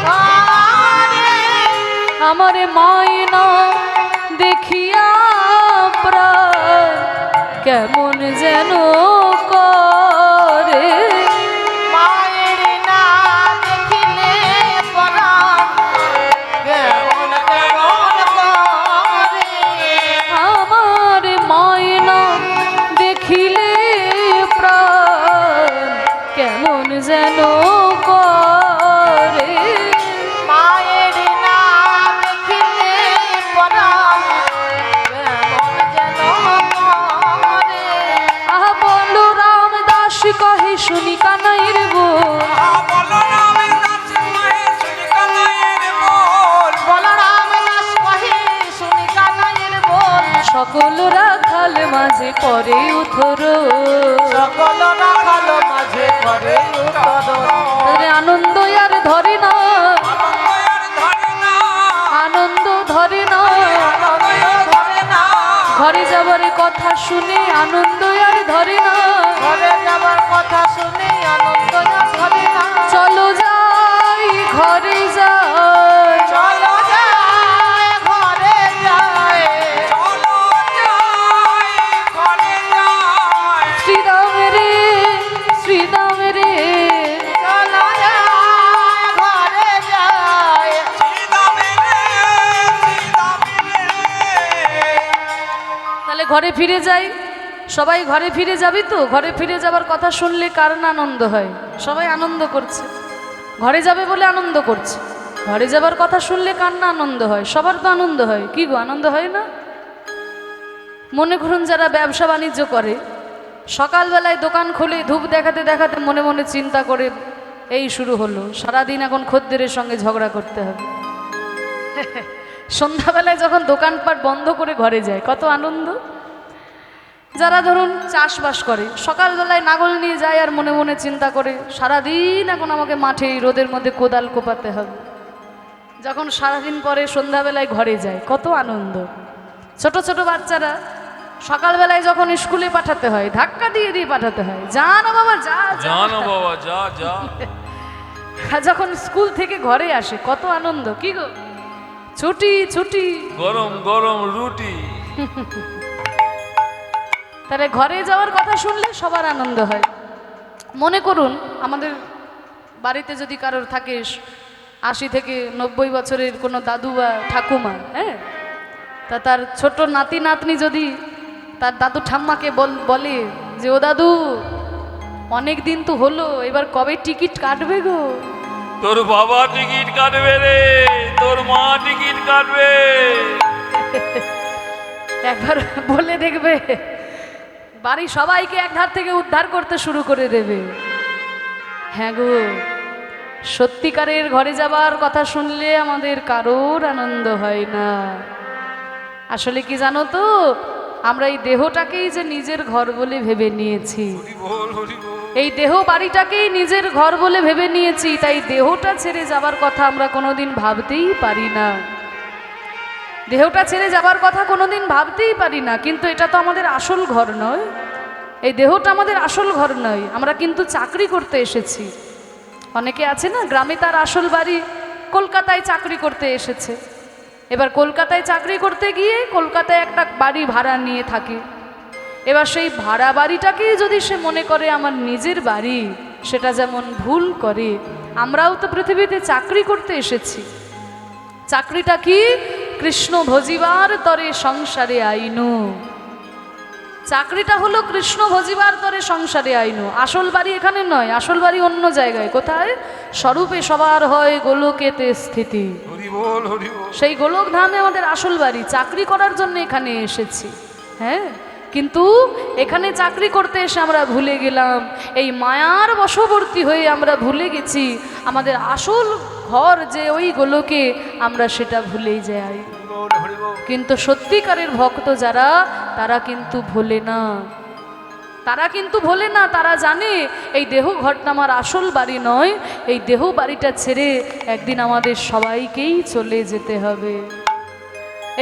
ঘরে। আমারে মায়না দেখিয়া প্রাণ কেমন যেন করে, মায়ের না দেখিলে পরাণ কেমন কেমন করে। আমার মায়না দেখিলে প্রাণ কেমন যেন করে। মায়ের না দেখিলে পরাণ কেমন যেন করে। আহা বলো রামদাস কহে শুনি কানাইয়ের বল, বলরামের দাস কহে শুনি কানাইয়ের বল। বলরাম দাস কহে শুনি কানাইয়ের বল। সকল রাখাল মাঝে করে উথর, সকল রাখাল মাঝে করে উত্তর। তারে আনন্দ আর ধরে না, আনন্দয়ার ধরে না, আনন্দ ধরে না। আনন্দ ধরে না। ঘরে যাবার কথা শুনে আনন্দ আর ধরে না, ঘরে যাবার কথা শুনে আনন্দ আর ধরে না। চলো যাই ঘরে যাই, চলো যায় ঘরে যায়। চলো যাই ঘরে যাই। শ্রীরাম রে শ্রীরাম রে। চলো যায় ঘরে যায়। শ্রীদামে রে, শ্রীদামে রে। তাহলে ঘরে ফিরে যাই, সবাই ঘরে ফিরে যাবি তো? ঘরে ফিরে যাবার কথা শুনলে কার না আনন্দ হয়? সবাই আনন্দ করছে, ঘরে যাবে বলে আনন্দ করছে। ঘরে যাবার কথা শুনলে কার না আনন্দ হয়? সবার তো আনন্দ হয়। কি গো, আনন্দ হয় না? মনে করুন যারা ব্যবসা বাণিজ্য করে, সকালবেলায় দোকান খুলে ধূপ দেখাতে দেখাতে মনে মনে চিন্তা করে এই শুরু হলো, সারাদিন এখন খদ্দেরের সঙ্গে ঝগড়া করতে হবে। সন্ধ্যাবেলায় যখন দোকানপাট বন্ধ করে ঘরে যায় কত আনন্দ। যারা ধরুন চাষবাস করে, সকালবেলায় নাঙল নিয়ে যায় আর মনে মনে চিন্তা করে সারাদিন এখন আমাকে মাঠে এই রোদের মধ্যে কোদাল কোপাতে হবে। যখন সারাদিন পরে সন্ধ্যাবেলায় ঘরে যায় কত আনন্দ। ছোট ছোট বাচ্চারা সকালবেলায় যখন স্কুলে পাঠাতে হয় ধাক্কা দিয়ে দিয়ে পাঠাতে হয়, যা না বাবা যা যা। জানো বাবা যা যা। আর যখন স্কুল থেকে ঘরে আসে কত আনন্দ। কি গো, ছুটি ছুটি। গরম গরম রুটি। তাহলে ঘরে যাওয়ার কথা শুনলে সবার আনন্দ হয়। মনে করুন আমাদের বাড়িতে যদি কারোর থাকে 80 থেকে 90 বছরের কোনো দাদু বা ঠাকুমা, হ্যাঁ, তা তার ছোট নাতি নাতনি যদি তার দাদু ঠাম্মাকে বলে যে ও দাদু অনেক দিন তো হলো, এবার কবে টিকিট কাটবে গো? তোর বাবা টিকিট কাটবে রে, তোর মা টিকিট কাটবে। একবার বলে দেখবে, বাড়ি সবাইকে এক ধার থেকে উদ্ধার করতে শুরু করে দেবে। হ্যাঁ গো, সত্যিকারের ঘরে যাবার কথা শুনলে আমাদের কারোর আনন্দ হয় না। আসলে কি জানো তো, আমরা এই দেহটাকেই যে নিজের ঘর বলে ভেবে নিয়েছি, হরি বল হরি বল। এই দেহ বাড়িটাকেই নিজের ঘর বলে ভেবে নিয়েছি, তাই দেহটা ছেড়ে যাবার কথা আমরা কোনোদিন ভাবতেই পারি না। দেহটা ছেড়ে যাবার কথা কোনোদিন ভাবতেই পারি না, কিন্তু এটা তো আমাদের আসল ঘর নয়। এই দেহটা আমাদের আসল ঘর নয়, আমরা কিন্তু চাকরি করতে এসেছি। অনেকে আছে না, গ্রামে তার আসল বাড়ি, কলকাতায় চাকরি করতে এসেছে। এবার কলকাতায় চাকরি করতে গিয়ে কলকাতায় একটা বাড়ি ভাড়া নিয়ে থাকে। এবার সেই ভাড়া বাড়িটাকেই যদি সে মনে করে আমার নিজের বাড়ি, সেটা যেমন ভুল করে। আমরাও তো পৃথিবীতে চাকরি করতে এসেছি। চাকরিটা কি? কৃষ্ণ ভজিবার তরে সংসারে আইনু। চাকরিটা হলো কৃষ্ণ ভজিবার তরে সংসারে আইনু। আসল বাড়ি এখানে নয়, আসল বাড়ি অন্য জায়গায়। কোথায়? স্বরূপে সবার হয় গোলকেতে স্থিতি। হরি বল, হরি বল। সেই গোলক ধামে আমাদের আসল বাড়ি। চাকরি করার জন্য এখানে এসেছি, হ্যাঁ, কিন্তু এখানে চাকরি করতে এসে আমরা ভুলে গেলাম, এই মায়ার বশবর্তী হয়ে আমরা ভুলে গেছি আমাদের আসল ঘর যে ওই গোলকে, আমরা সেটা ভুলেই যাই। কিন্তু সত্যিকারের ভক্ত যারা, তারা কিন্তু ভোলে না, তারা কিন্তু ভোলে না। তারা জানে এই দেহ ঘরটা আমার আসল বাড়ি নয়, এই দেহ বাড়িটা ছেড়ে একদিন আমাদের সবাইকেই চলে যেতে হবে।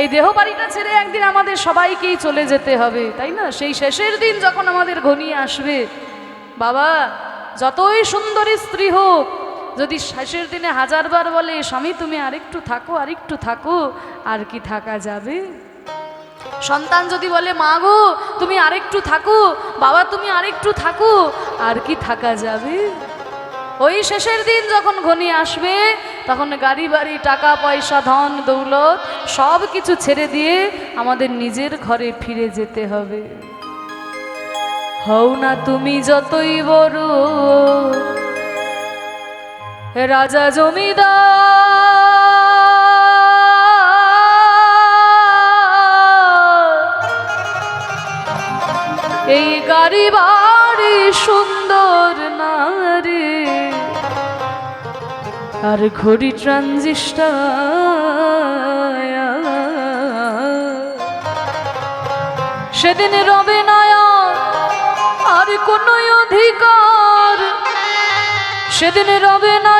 এই দেহ বাড়িটা ছেড়ে একদিন আমাদের সবাইকেই চলে যেতে হবে, তাই না? সেই শেষের দিন যখন আমাদের ঘনিয়ে আসবে, বাবা যতই সুন্দরী স্ত্রী হোক, যদি শেষের দিনে হাজারবার বলে স্বামী তুমি আরেকটু থাকো, আরেকটু থাকো, আর কি থাকা যাবে? সন্তান যদি বলে মা গো তুমি আরেকটু থাকো, বাবা তুমি আরেকটু থাকো, আর কি থাকা যাবে? ওই শেষের দিন যখন ঘনিয়ে আসবে, তখন গাড়ি বাড়ি টাকা পয়সা ধন দৌলত সব কিছু ছেড়ে দিয়ে আমাদের নিজের ঘরে ফিরে যেতে হবে। হও না তুমি যতই বড় রাজা জমিদার, এই গাড়ি বাড়ি সুন্দর না রে, আর ঘড়ি ট্রানজিস্টার, সেদিন রবে না আর কোনো অধিকার, সেদিন রবে না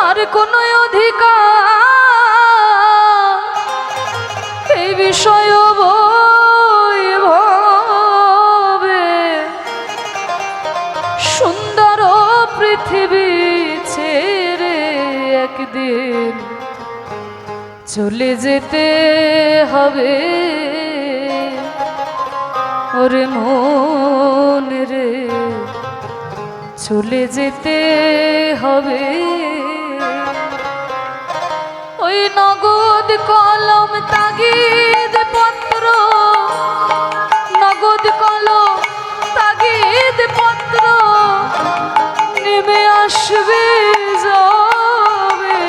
আর কোনো অধিকার, এই বিষয় বৈভবে সুন্দর পৃথিবী ছেড়ে একদিন চলে যেতে হবে। ওরে মন রে, চলে যেতে হবে। ওই নগদ কলম তাগিদ পত্র, নগদ কলম তাগিদ পত্র নেমে আসবে যাবে,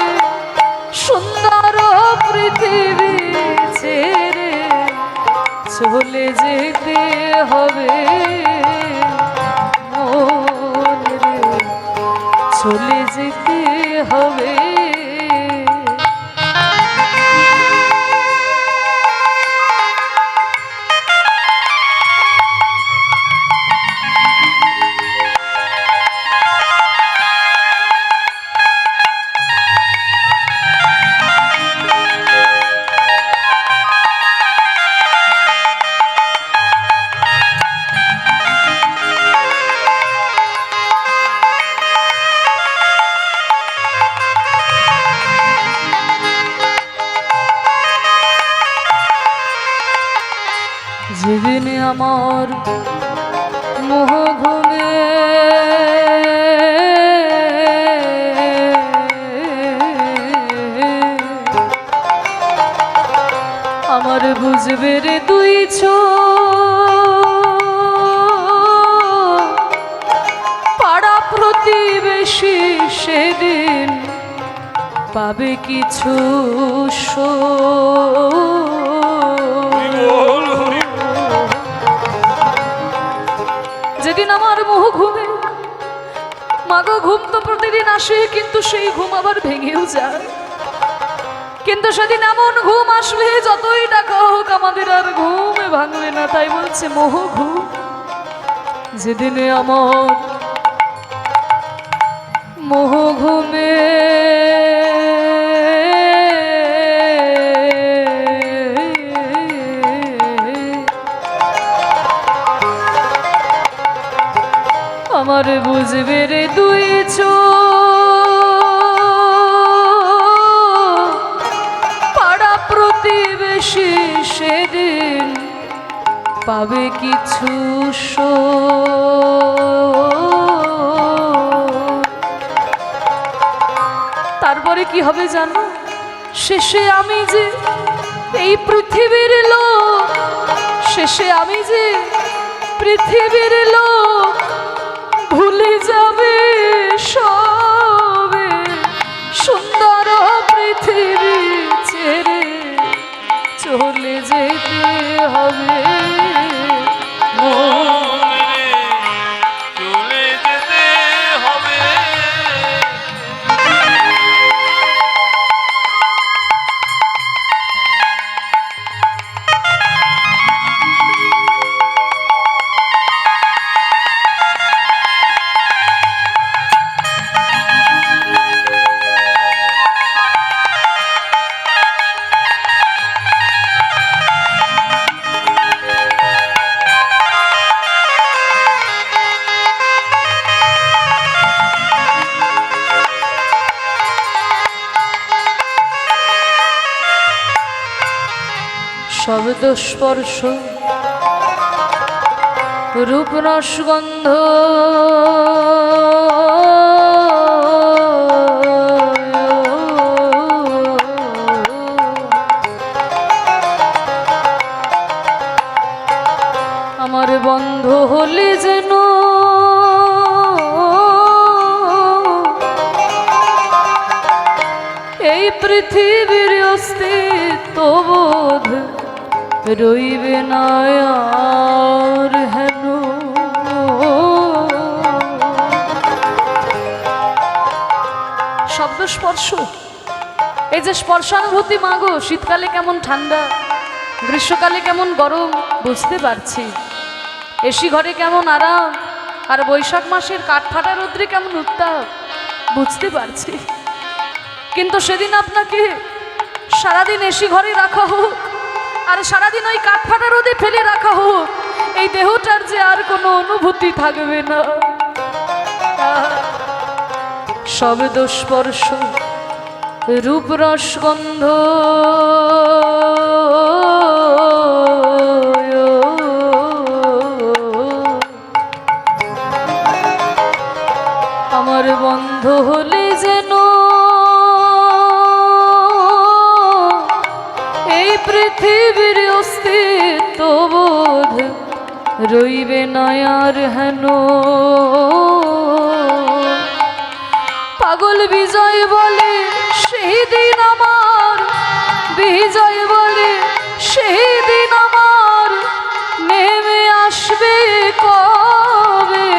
সুন্দর পৃথিবী ছেড়ে চলে যেতে হবে। মন রে, চলে যেতে হবে। যেদিন আমার মোহ ঘুমে আমার বুঝবে রে দুই পাড়া প্রতিবেশী, সেদিন পাবে কিছু যেদিন আমার মোহ ঘুমে, মাগো ঘুম তো প্রতিদিন আসে, কিন্তু সেই ঘুম আবার ভেঙেও যায়। কিন্তু সেদিন এমন ঘুম আসবে যতই ডাকা হোক আমাদের আর ঘুমে ভাঙবে না। তাই বলছে মোহ ঘুম, যেদিনে আমার মোহ ঘুমে আমার বুঝবে রে দুই পাড়া প্রতিবেশী সেদিন পাবে কিছু তারপরে কি হবে জানো? শেষে আমি যে এই পৃথিবীর লোক, শেষে আমি যে পৃথিবীর লোক, ভুলে যাবে সবে সুন্দর পৃথিবী ছেড়ে চলে যেতে হবে। চলে যেতে হবে। শব্দ স্পর্শ রূপ রসগন্ধ আমার বন্ধ হলে যেন এই পৃথিবীর অস্তিত্ব বোধ রইবে না আর হেন। শব্দ স্পর্শ, এই যে স্পর্শানুভূতি মাগো, শীতকালে কেমন ঠান্ডা, গ্রীষ্মকালে কেমন গরম বুঝতে পারছি, এসি ঘরে কেমন আরাম, আর বৈশাখ মাসের কাঠফাটা রৌদ্রে কেমন উত্তাপ বুঝতে পারছি। কিন্তু সেদিন আপনাকে সারাদিন এসি ঘরে রাখা হোক আর সারাদিন ওই কাঠফাটা রোদে ফেলে রাখা হোক, এই দেহটার যে আর কোনো অনুভূতি থাকবে না। শব্দ স্পর্শ রূপ রসগন্ধ আমার বন্ধ হলে যেন এই পৃথিবীর অস্তিত্ব বোধ রইবে না আর হেন। পাগল বিজয় বলে সেই দিন আমার, বিজয় বলে সেই দিন আমার নেমে আসবে কবে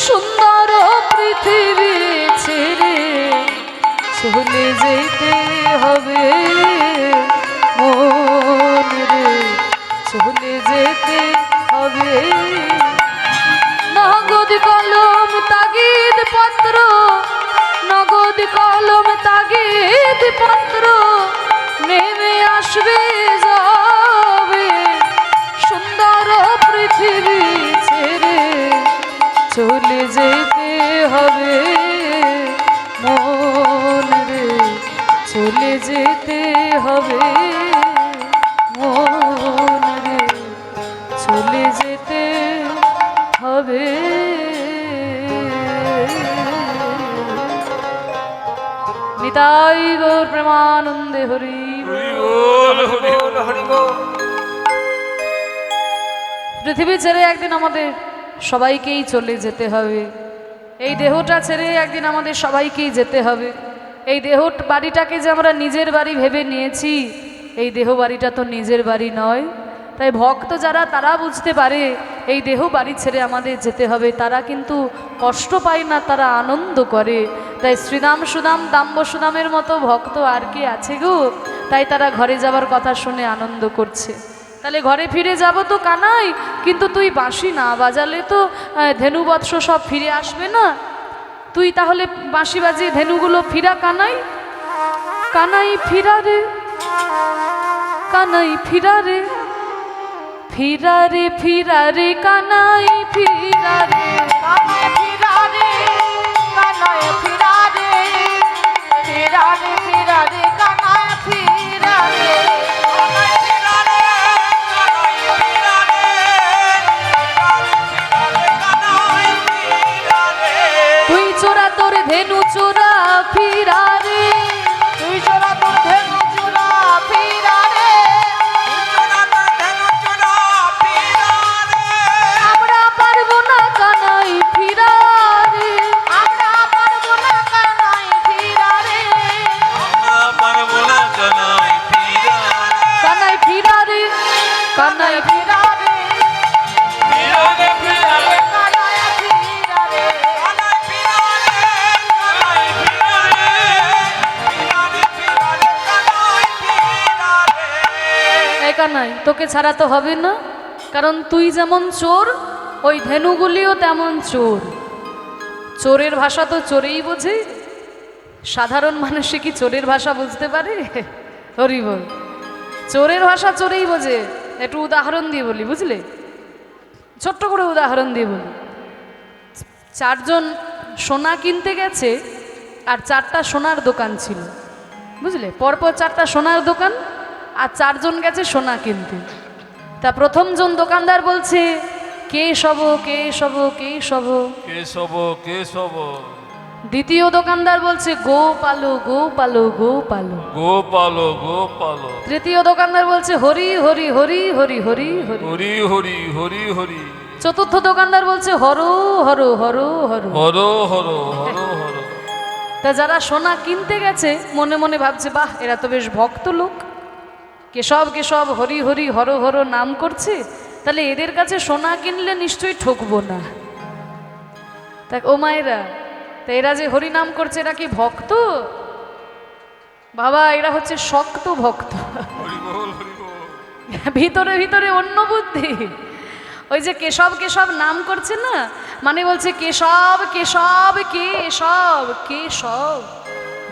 সুন্দর পৃথিবী ছেড়ে চলে যেতে হবে মন রে, চলে যেতে হবে। নগদ কলম তাগিদ পত্র, নগদ কলম তাগিদ পত্র নেমে আসবে যাবে সুন্দর পৃথিবী ছেড়ে চলে যেতে হবে মন রে, চলে যেতে হবে মন রে, চলে যেতে হবে। নিতাই গৌর প্রেমানন্দে হরি পৃথিবী ছেড়ে একদিন আমাদের সবাইকেই চলে যেতে হবে। এই দেহটা ছেড়ে একদিন আমাদের সবাইকেই যেতে হবে। এই দেহ বাড়িটাকে যে আমরা নিজের বাড়ি ভেবে নিয়েছি, এই দেহ বাড়িটা তো নিজের বাড়ি নয়। তাই ভক্ত যারা তারা বুঝতে পারে এই দেহ বাড়ি ছেড়ে আমাদের যেতে হবে, তারা কিন্তু কষ্ট পায় না, তারা আনন্দ করে। তাই শ্রীদাম সুদাম দাম্ব সুদামের মতো ভক্ত আর কি আছে গো? তাই তারা ঘরে যাবার কথা শুনে আনন্দ করছে। তাহলে ঘরে ফিরে যাব তো কানাই, কিন্তু তুই বাঁশি না বাজালে তো ধেনু বৎস সব ফিরে আসবে না। তুই তাহলে বাঁশি বাজিয়ে ধেনুগুলো ফিরা কানাই, কানাই ফিরা রে, কানাই ফিরা রে, ফিরারে ফিরারে কানাই ফিরারে, কানায় ফিরারে, কানায় ফিরারে, ফিরারে ফিরারে কানায় ফিরারে। কানাই ফিরারে, কানাই ফিরারে, ফিরারে কানাই ফিরারে। তুই চোরা তোর ধেনু চোরা ফিরারে, তুই চোরা তোর ধেনু চোরা ফিরারে, চোরা তোর ধেনু চোরা ফিরারে। আমরা পারবো না কানাই ফিরারে, আমরা পারবো না কানায় ফিরারে। আমরা পারবো না কানাই ফিরারে। কানাই ফিরারে, কানাই ফিরারে, ফিরারে ফিরারে কানায় ফিরারে। কানাই ফিরারে, কানাই ফিরারে, ফিরারে ফিরারে কানাই ফিরারে। এই কানাই তোকে ছাড়া তো হবে না, কারণ তুই যেমন চোর ওই ধেনুগুলিও তেমন চোর। চোরের ভাষা তো চোরেই বোঝে, সাধারণ মানুষে কি চোরের ভাষা বুঝতে পারে? হরি বল। চোরের ভাষা চোরেই বোঝে। একটু উদাহরণ দিয়ে বলি, বুঝলে? ছোট্ট করে উদাহরণ দিয়ে বলি। চারজন সোনা কিনতে গেছে, আর চারটা সোনার দোকান ছিল, বুঝলে? পরপর চারটা সোনার দোকান, আর চারজন গেছে সোনা কিনতে। তা প্রথম জন দোকানদার বলছে, কে সব কে সব কে সব। কেশব কেশব। দ্বিতীয় দোকানদার বলছে, গো পালো গো পালো গো পালো। গোপালো গোপালো। তৃতীয় দোকানদার বলছে, হরি হরি হরি হরি হরি হরি। হরি হরি হরি হরি। চতুর্থ দোকানদার বলছে, হর হর হর হর। হর হর হর হর। তা যারা সোনা কিনতে গেছে মনে মনে ভাবছে, বাহ, এরা তো বেশ ভক্ত লোক, কেশব কেশব হরি হরি হর হর নাম করছে, তাহলে এদের কাছে সোনা কিনলে নিশ্চয়ই ঠকবো না। তা ও মায়েরা, তা এরা যে হরি নাম করছে, এরা কি ভক্ত? বাবা, এরা হচ্ছে শক্ত ভক্ত। হরি বল হরি বল। ভিতরে ভিতরে অন্য বুদ্ধি। ওই যে কেশব কেশব নাম করছে না, মানে বলছে কেশব কেশব কেশব কেশব।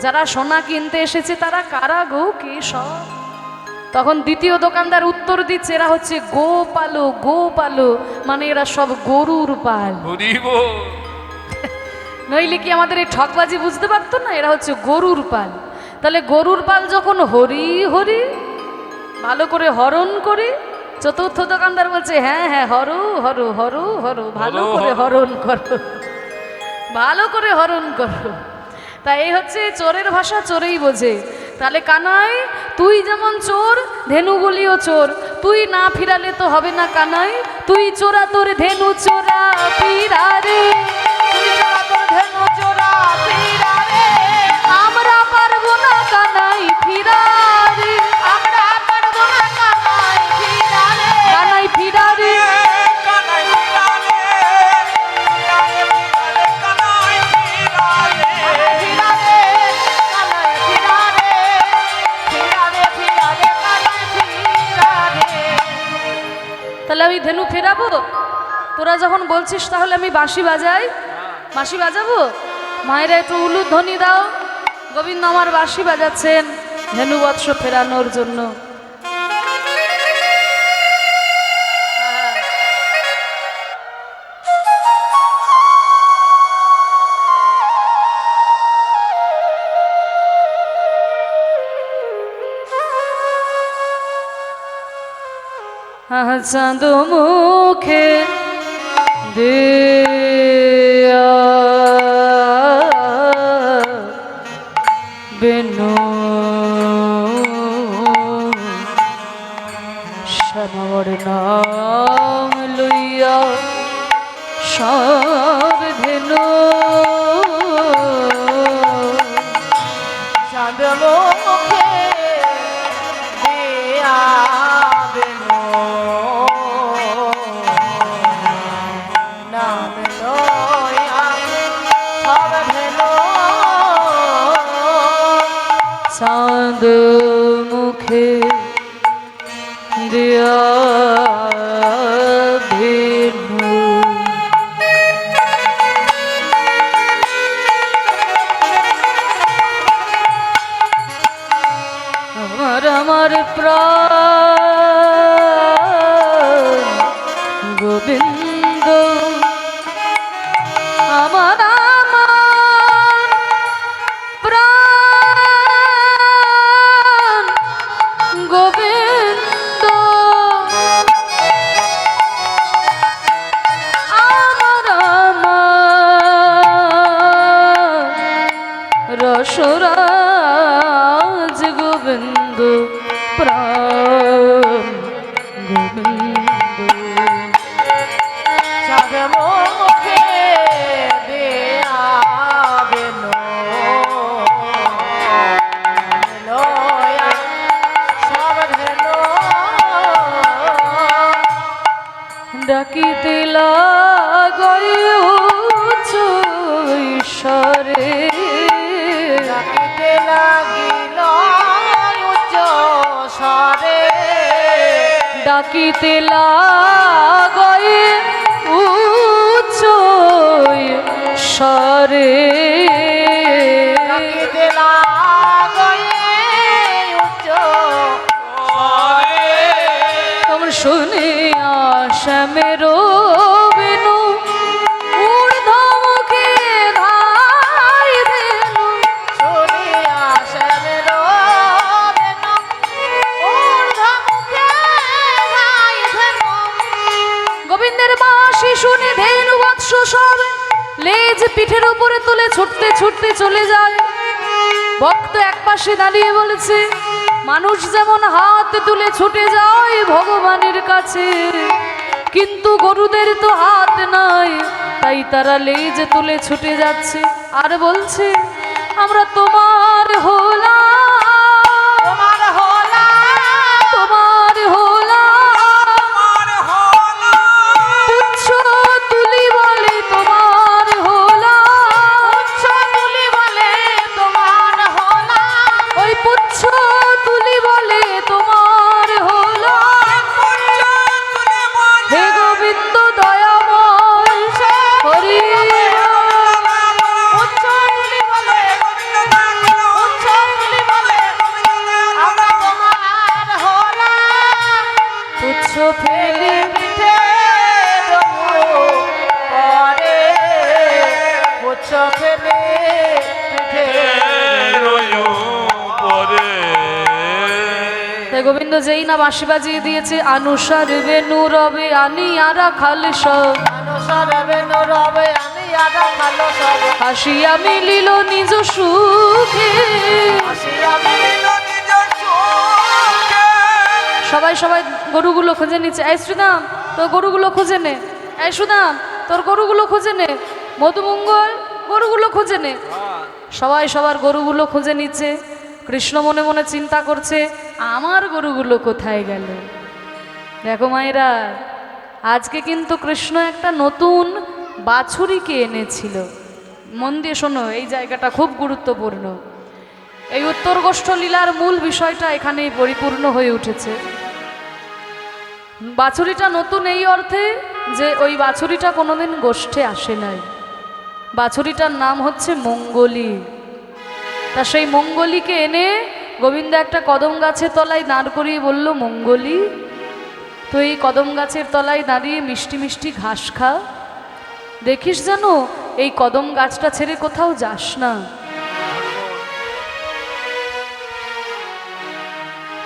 যারা সোনা কিনতে এসেছে তারা কারা গো? কেশব। তখন দ্বিতীয় দোকানদার উত্তর দিচ্ছে, এরা হচ্ছে গোপালো গোপালো, মানে এরা সব গরুর পাল। হরি বল। নইলে কি আমাদের এই ঠকবাজি বুঝতে পারতো না? এরা হচ্ছে গরুর পাল। তাহলে গরুর পাল যখন হরি হরি ভালো করে হরণ করে, চতুর্থ দোকানদার বলছে, হ্যাঁ হ্যাঁ হরো হরো হরো হরো, ভালো করে হরণ করো, ভালো করে হরণ করো। তা এই হচ্ছে চোরের ভাষা, চোরেই বোঝে। তাহলে কানাই, তুই যেমন চোর, ধেনুগুলিও চোর। তুই না ফিরালে তো হবে না কানাই, তুই চোরা তোর ধেনু চোরা ফিরারে, তুই চোরা তোর ধেনু চোরা ফিরারে। আমরা পারবো না কানাই ফিরারে, আমরা পারবো না কানায় ফিরারে। কানাই ফিরারে। কানাই ফিরারে, ফিরারে ফিরারে কানাই ফিরারে। ফিরারে, কানায় ফিরারে, ফিরারে ফিরারে কানায় ফিরারে। তাহলে আমি ধেনু ফেরাবো? তোরা যখন বলছিস তাহলে আমি বাঁশি বাজাই, বাঁশি বাজাবো। মায়েরা একটু উলুধ্বনি দাও। গোবিন্দ আমার বাঁশি বাজাচ্ছেন ধেনু বৎস ফেরানোর জন্য। চাঁদ মুখে দিয়া বেনু শ্যামর নাম লইয়া সব ধেনু চাঁদ মুখে দিয়া বেনু নাম লইয়া সব ধেনু। চাঁদ মুখে দিয়া ভেনু আমার আমার প্রাণ গোবিন্দ আমার প্রাণ গোবিন্দ রসরাজ গোবিন্দ প্রাণ গোবিন্দ চাঁদে মুখে দেয়াবেন লয়া সব ধেনো ডাকিতে লাগই উচ্চ ঈশ্বরে ডাকিতে লাগিল উচ্চ স্বরে ডাকিতে লাগই উচ্চ ঈশ্বরে ডাকিতে লাগই উচ্চ তোমরা শুনে শ্যামেরো বেনু ঊর্ধ্বমুখে ধাই ধেনু শুনিয়া শ্যামের বেনু ঊর্ধ্বমুখে গাই ধেনু গোবিন্দের বাঁশি শুনে ধেনু বৎস সব লেজ পিঠের উপরে তুলে ছুটতে ছুটতে চলে যায়। ভক্ত একপাশে দাঁড়িয়ে বলেছে, মানুষ যেমন হাত তুলে ছুটে যায় ভগবানের কাছে, কিন্তু গরুদের তো হাত নাই, তাই তারা লেজ তুলে ছুটে যাচ্ছে আর বলছে, আমরা তোমার হলাম, তোমার হলা তোমার হলাম, পুচ্ছ তুলি বলে তোমার হলাম, উচ্চ তুলি বলে তোমার হলা ওই পুচ্ছ তুলি বলে তোমার হলাম। হে গোবিন্দ দয়াময় হরি উচ্চ তুলি বলে উচ্চ তুলি বলে আমরা তোমার হলা পুচ্ছ ফেলে পিঠে প্রভু করে উচ্চ ফেলে পিঠে তাই গোবিন্দ যেই না বাঁশি বাজিয়ে দিয়েছে, আনুসার বেনু রবে আনি আরা খাল সব, অনুসার বেনু রবে আমি আদা ভালো সব হাসিয়া মিলিল নিজ সুখে। আসিয়া সবাই সবাই গরুগুলো খুঁজে নিচ্ছে, এই শ্রীদাম তোর গরুগুলো খুঁজে নে, এই সুদাম তোর গরুগুলো খুঁজে নে, মধুমঙ্গল গরুগুলো খুঁজে নে। সবাই সবার গরুগুলো খুঁজে নিচ্ছে। কৃষ্ণ মনে মনে চিন্তা করছে, আমার গরুগুলো কোথায় গেল। দেখো মায়েরা, আজকে কিন্তু কৃষ্ণ একটা নতুন বাছুরিকে এনেছিল। মন দিয়ে শোনো, এই জায়গাটা খুব গুরুত্বপূর্ণ। এই উত্তর গোষ্ঠ লীলার মূল বিষয়টা এখানেই পরিপূর্ণ হয়ে উঠেছে। বাছুরিটা নতুন এই অর্থে যে ওই বাছুরিটা কোনোদিন গোষ্ঠে আসে নাই। বাছুরিটার নাম হচ্ছে মঙ্গলী। তা সেই মঙ্গলীকে এনে গোবিন্দ একটা কদম গাছের তলায় দাঁড় করিয়ে বলল, মঙ্গলী তো এই কদম গাছের তলায় দাঁড়িয়ে মিষ্টি মিষ্টি ঘাস খা, দেখিস যেন এই কদম গাছটা ছেড়ে কোথাও যাস না।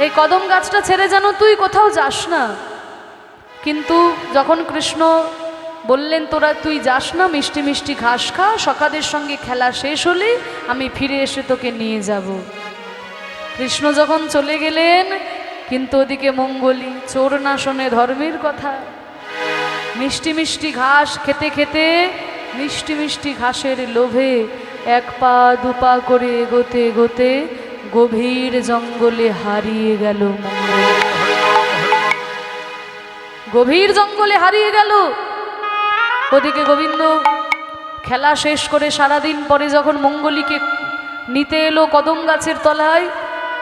এই কদম গাছটা ছেড়ে যেন তুই কোথাও যাস না। কিন্তু যখন কৃষ্ণ বললেন, তোরা তুই যাস না, মিষ্টি মিষ্টি ঘাস খা, সখাদের সঙ্গে খেলা শেষ হলে আমি ফিরে এসে তোকে নিয়ে যাব। কৃষ্ণ যখন চলে গেলেন, কিন্তু ওদিকে মঙ্গলী চোর না শোনে ধর্মের কথা, মিষ্টি মিষ্টি ঘাস খেতে খেতে মিষ্টি মিষ্টি ঘাসের লোভে এক পা দুপা করে এগোতে এগোতে গভীর জঙ্গলে হারিয়ে গেল মঙ্গল। গভীর জঙ্গলে হারিয়ে গেল। ওদিকে গোবিন্দ খেলা শেষ করে সারাদিন পরে যখন মঙ্গলীকে নিতে এলো কদম গাছের তলায়,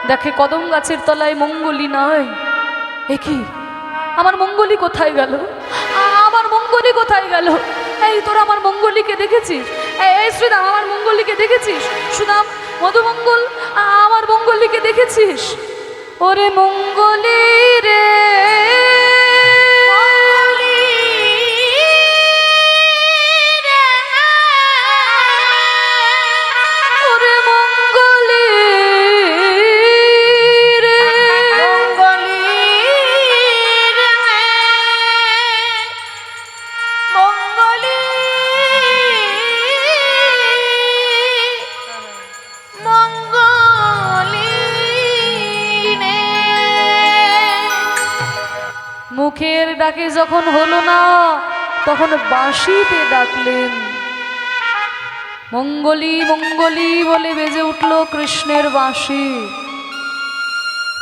দেখে কদম গাছের তলায় মঙ্গলী নয়। এ কি, আমার মঙ্গলী কোথায় গেল? আমার মঙ্গলী কোথায় গেল? এই তোরা আমার মঙ্গলীকে দেখেছিস? এই শ্রীদাম, আমার মঙ্গলীকে দেখেছিস? সুদাম, মধুমঙ্গল, আমার মঙ্গলীকে দেখেছিস? ওরে মঙ্গলী রে, মুখের ডাকে যখন হলো না, তখন বাঁশিতে ডাকলেন। মঙ্গলী মঙ্গলী বলে বেজে উঠল কৃষ্ণের বাঁশি।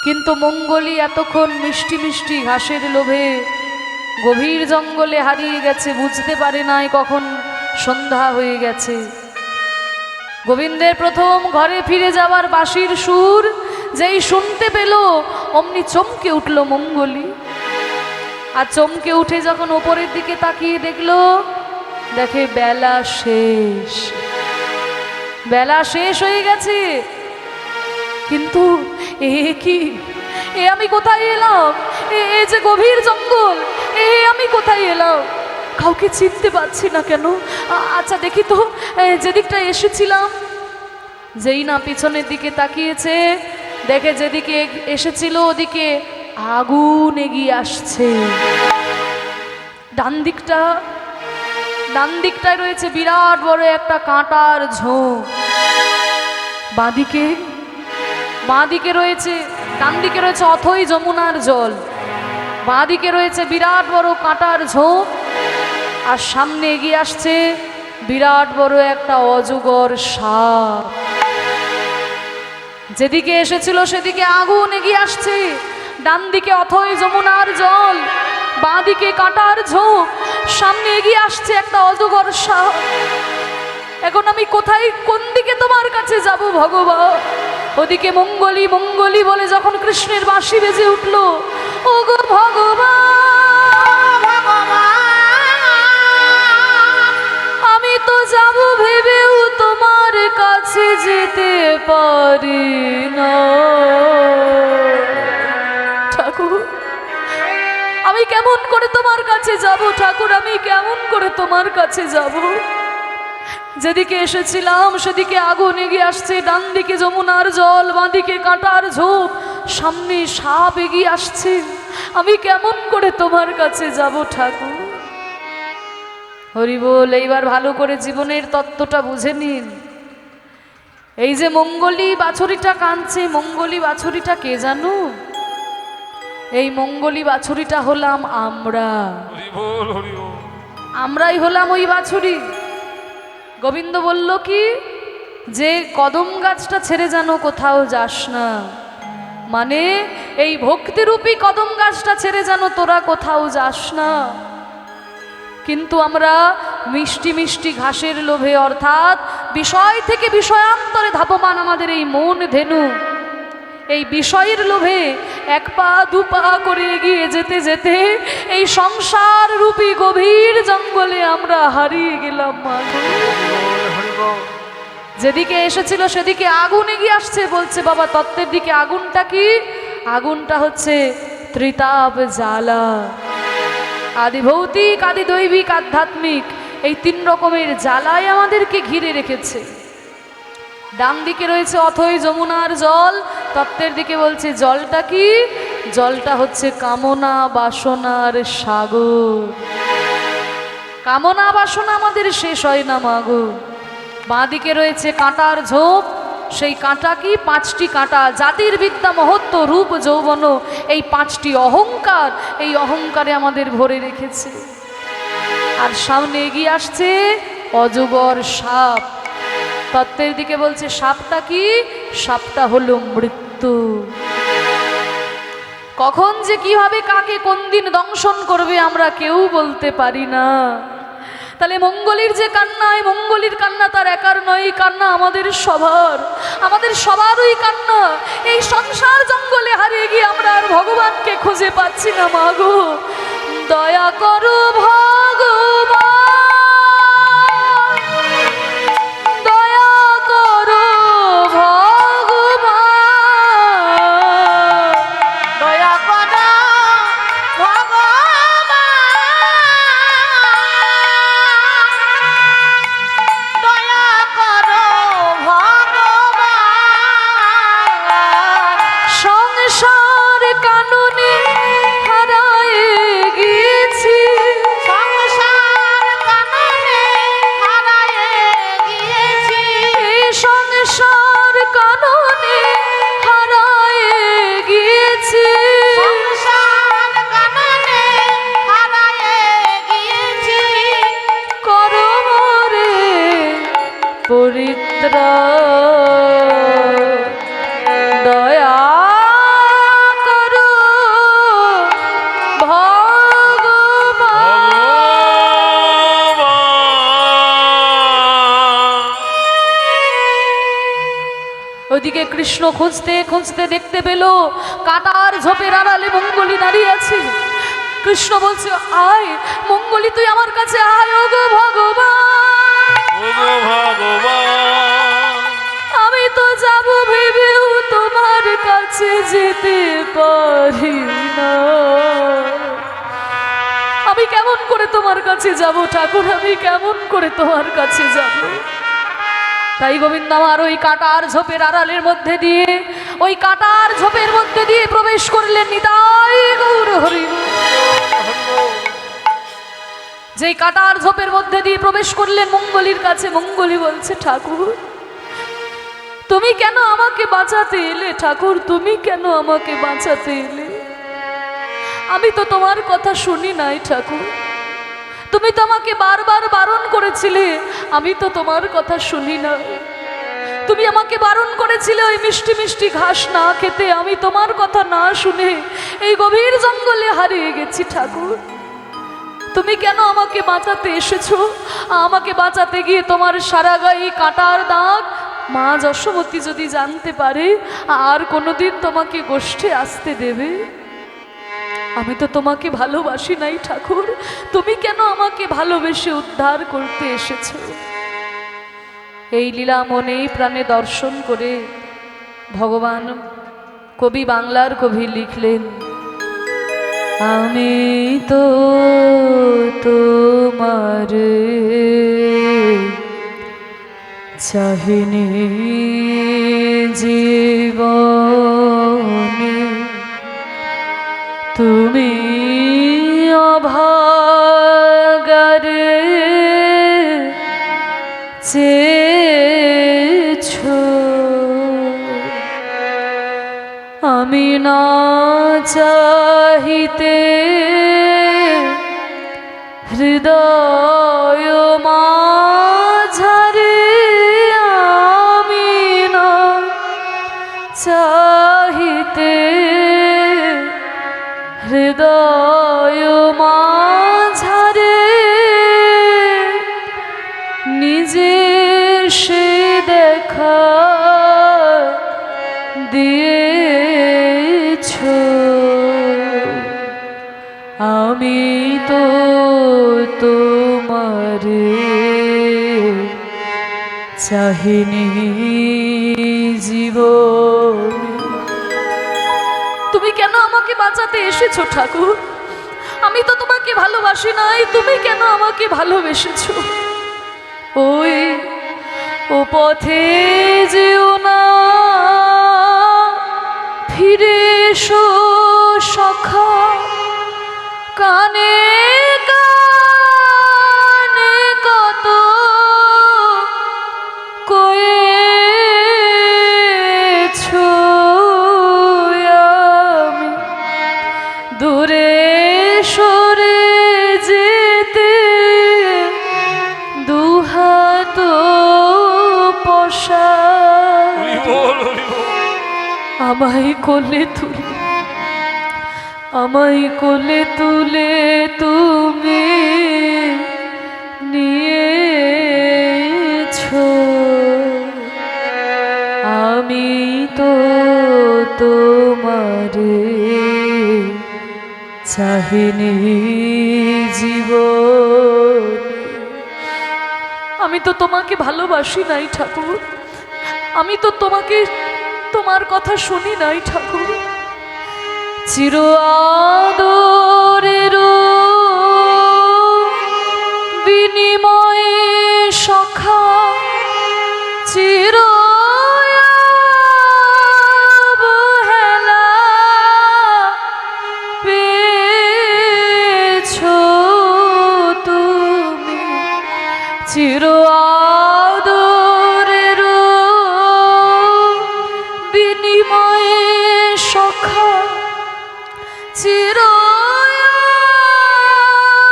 কিন্তু মঙ্গলী এতক্ষণ মিষ্টি মিষ্টি ঘাসের লোভে গভীর জঙ্গলে হারিয়ে গেছে, বুঝতে পারে নাই কখন সন্ধ্যা হয়ে গেছে। গোবিন্দের প্রথম ঘরে ফিরে যাওয়ার বাঁশির সুর যেই শুনতে পেল, অমনি চমকে উঠল মঙ্গলী। আর চমকে উঠে যখন ওপরের দিকে তাকিয়ে দেখলো, দেখে বেলা শেষ, বেলা শেষ হয়ে গেছে। কিন্তু এ কি, এ আমি কোথায় এলাম? এ যে গভীর জঙ্গল, আমি কোথায় এলাম? কাউকে চিনতে পারছি না কেন? আচ্ছা দেখি তো, যেদিকটা এসেছিলাম। যেই না পিছনের দিকে তাকিয়েছে, দেখে যেদিকে এসেছিল ওদিকে আগুন এগিয়ে আসছে। ডান দিকটায় রয়েছে বিরাট বড় একটা কাঁটার ঝোপ। বাঁদিকে রয়েছে, ডান দিকে রয়েছে অথই যমুনার জল, বাঁদিকে রয়েছে বিরাট বড় কাঁটার ঝোপ, আর সামনে এগিয়ে আসছে বিরাট বড় একটা অজগর সাপ। যেদিকে এসেছিল সেদিকে আগুন এগিয়ে আসছে, ডান দিকে অথই যমুনার জল, বাঁদিকে কাঁটার ঝোপ, সামনে এগিয়ে আসছে একটা অজগর সাপ। এখন আমি কোথায়, কোন দিকে তোমার কাছে যাব ভগবান? ওদিকে মঙ্গলী মঙ্গলী বলে যখন কৃষ্ণের বাঁশি বেজে উঠল, ও গো ভগবান, আমি তো যাব ভেবেও তোমার কাছে যেতে পারি না। ঠাকুর, আমি কেমন করে তোমার কাছে যাব? ঠাকুর, আমি কেমন করে তোমার কাছে যাব? যেদিকে এসেছিলাম সেদিকে আগুন এগিয়ে আসছে, ডান দিকে যমুনার জল, বাঁদিকে কাঁটার ঝোপ, সামনে সাপ এগিয়ে আসছে। আমি কেমন করে তোমার কাছে যাব ঠাকুর? হরি বল। এইবার ভালো করে জীবনের তত্ত্বটা বুঝে নিন। এই যে মঙ্গলী বাছুরিটা কাঁদছে, মঙ্গলী বাছুরিটা কে জানো? এই মঙ্গলী বাছুরিটা হলাম আমরা। হরি বল, হরি বল। আমরাই হলাম ওই বাছুরি। গোবিন্দ বলল কি, যে কদম গাছটা ছেড়ে যেন কোথাও যাস না, মানে এই ভক্তিরূপী কদম গাছটা ছেড়ে যেন তোরা কোথাও যাস না। কিন্তু আমরা মিষ্টি মিষ্টি ঘাসের লোভে, অর্থাৎ বিষয় থেকে বিষয়ান্তরে ধাবমান আমাদের এই মন ধেনু, এই বিষয়ের লোভে এক পা দু পা করে এগিয়ে যেতে যেতে এই সংসার রূপী গভীর জঙ্গলে আমরা হারিয়ে গেলাম। যেদিকে এসেছিল সেদিকে আগুন এগিয়ে আসছে। বলছে বাবা, তত্ত্বের দিকে আগুনটা কি? আগুনটা হচ্ছে ত্রিতাপ জ্বালা। আদি ভৌতিক, আদি দৈবিক, আধ্যাত্মিক, এই তিন রকমের জ্বালায় আমাদেরকে ঘিরে রেখেছে। ডান দিকে রয়েছে অথই যমুনার জল, তত্ত্বের দিকে বলছে জলটা কি? জলটা হচ্ছে কামনা বাসনার সাগর। কামনা বাসনা আমাদের শেষ হয় না মাগো। বাঁ দিকে রয়েছে কাঁটার ঝোপ, সেই কাঁটা কি? পাঁচটি কাঁটা, জাতির বিদ্যা, মহত্ব, রূপ, যৌবন, এই পাঁচটি অহংকার, এই অহংকারে আমাদের ভরে রেখেছে। আর সামনে এগিয়ে আসছে অজগর সাপ। তত্ত্বের দিকে বলছে সাপটা কি? সাপটা হলো মৃত্যু। কখন যে কিভাবে কাকে কোন দিন দংশন করবে আমরা কেউ বলতে পারি না। তাহলে মঙ্গলীর যে কান্না, এই মঙ্গলীর কান্না তার একার নয়, এই কান্না আমাদের সবারই কান্না। এই সংসার জঙ্গলে হারিয়ে গিয়ে আমরা আর ভগবানকে খুঁজে পাচ্ছি না। মাগো দয়া করো ভগবান, দয়া করো ভগবান, দয়া করো ভগবান, দয়া করো ভগবান। সংসার কাননে হারায়ে গিয়েছি, সংসার ওইদিকে কৃষ্ণ খুঁজতে খুঁজতে দেখতে পেল কাটার ঝোপের আড়ালে মঙ্গলি দাঁড়িয়ে আছে। কৃষ্ণ বলছে, আয় মঙ্গলি, তুই আমার কাছে আয়। ওগো ভগবান, ওগো ভগবান, আমি তো যাব ভেবেও তোমার কাছে যেতে পারি না। আমি কেমন করে তোমার কাছে যাব ঠাকুর, আমি কেমন করে তোমার কাছে যাব? তাই গোবিন্দ আমার ওই কাটার ঝোপের আড়ালের মধ্যে দিয়ে, ওই কাটার ঝোপের মধ্যে দিয়ে প্রবেশ করলেন। নিতাই গৌর হরি। যেই কাটার ঝোপের মধ্যে দিয়ে প্রবেশ করলেন মঙ্গলির কাছে, মঙ্গলি বলছে, ঠাকুর তুমি কেন আমাকে বাঁচাতে এলে? ঠাকুর তুমি কেন আমাকে বাঁচাতে এলে? আমি তো তোমার কথা শুনি নাই ঠাকুর, তুমি তো আমাকে বারবার বারণ করেছিলে, আমি তো তোমার কথা শুনি না। তুমি আমাকে বারণ করেছিলে ওই মিষ্টি মিষ্টি ঘাস না খেতে, আমি তোমার কথা না শুনে এই গভীর জঙ্গলে হারিয়ে গেছি ঠাকুর। তুমি কেন আমাকে বাঁচাতে এসেছো? আমাকে বাঁচাতে গিয়ে তোমার সারা গায়ে কাটার দাগ মা যশোমতী যদি জানতে পারে, আর কোনোদিন তোমাকে গোষ্ঠে আসতে দেবে? আমি তো তোমাকে ভালোবাসি নাই ঠাকুর, তুমি কেন আমাকে ভালোবেসে উদ্ধার করতে এসেছো? এই লীলা মনেই প্রাণে দর্শন করে ভগবান কবি, বাংলার কবি লিখলেন, আমি তো তোমার চাহিনি জীবনে, তুমি অভাগারে চেয়েছো, আমি না চাহিতে হৃদয় মাঝারে, আমি না চাহিতে হৃদয় মাঝারে নিজে সে দেখা দিয়েছ, আমি তো তোমারে চাহিনি জীবন। তুমি কেন আমাকে বাঁচাতে এসেছো ঠাকুর? আমি তো তোমাকে ভালোবাসি নাই, তুমি কেন আমাকে ভালোবেসেছো? ওই ও পথে যেও না, ফিরে এসো সখা, কানে কানে কত কয়েছো, আমি দূরে সরে যেতে দুহাত পশা, আমায় কোলে তুলে, আমায় কোলে তুলে তুমি নিয়েছো, আমি তো তোমারে চাহিনি জীবন। আমি তো তোমাকে ভালোবাসি নাই ঠাকুর, আমি তো তোমাকে তোমার কথা শুনি নাই ঠাকুর। চির আদরের বিনিময়ে সখা, চির অবহেলা পেয়েছো তুমি, চির আদরের বিনিময়ে সখা, চির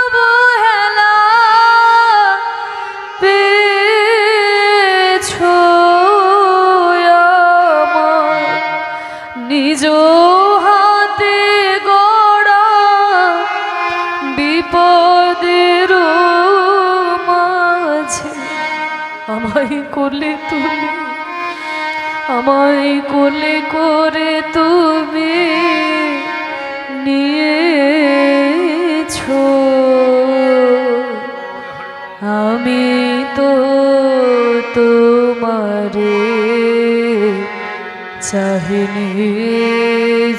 অবহেলা পেয়েছো আমার, নিজ হাতে গড়া বিপদের মাঝে আমায় কোলে তুলে, আমায় কোলে করে তুমি নিয়েছো, আমি তো তোমারে চাহিনি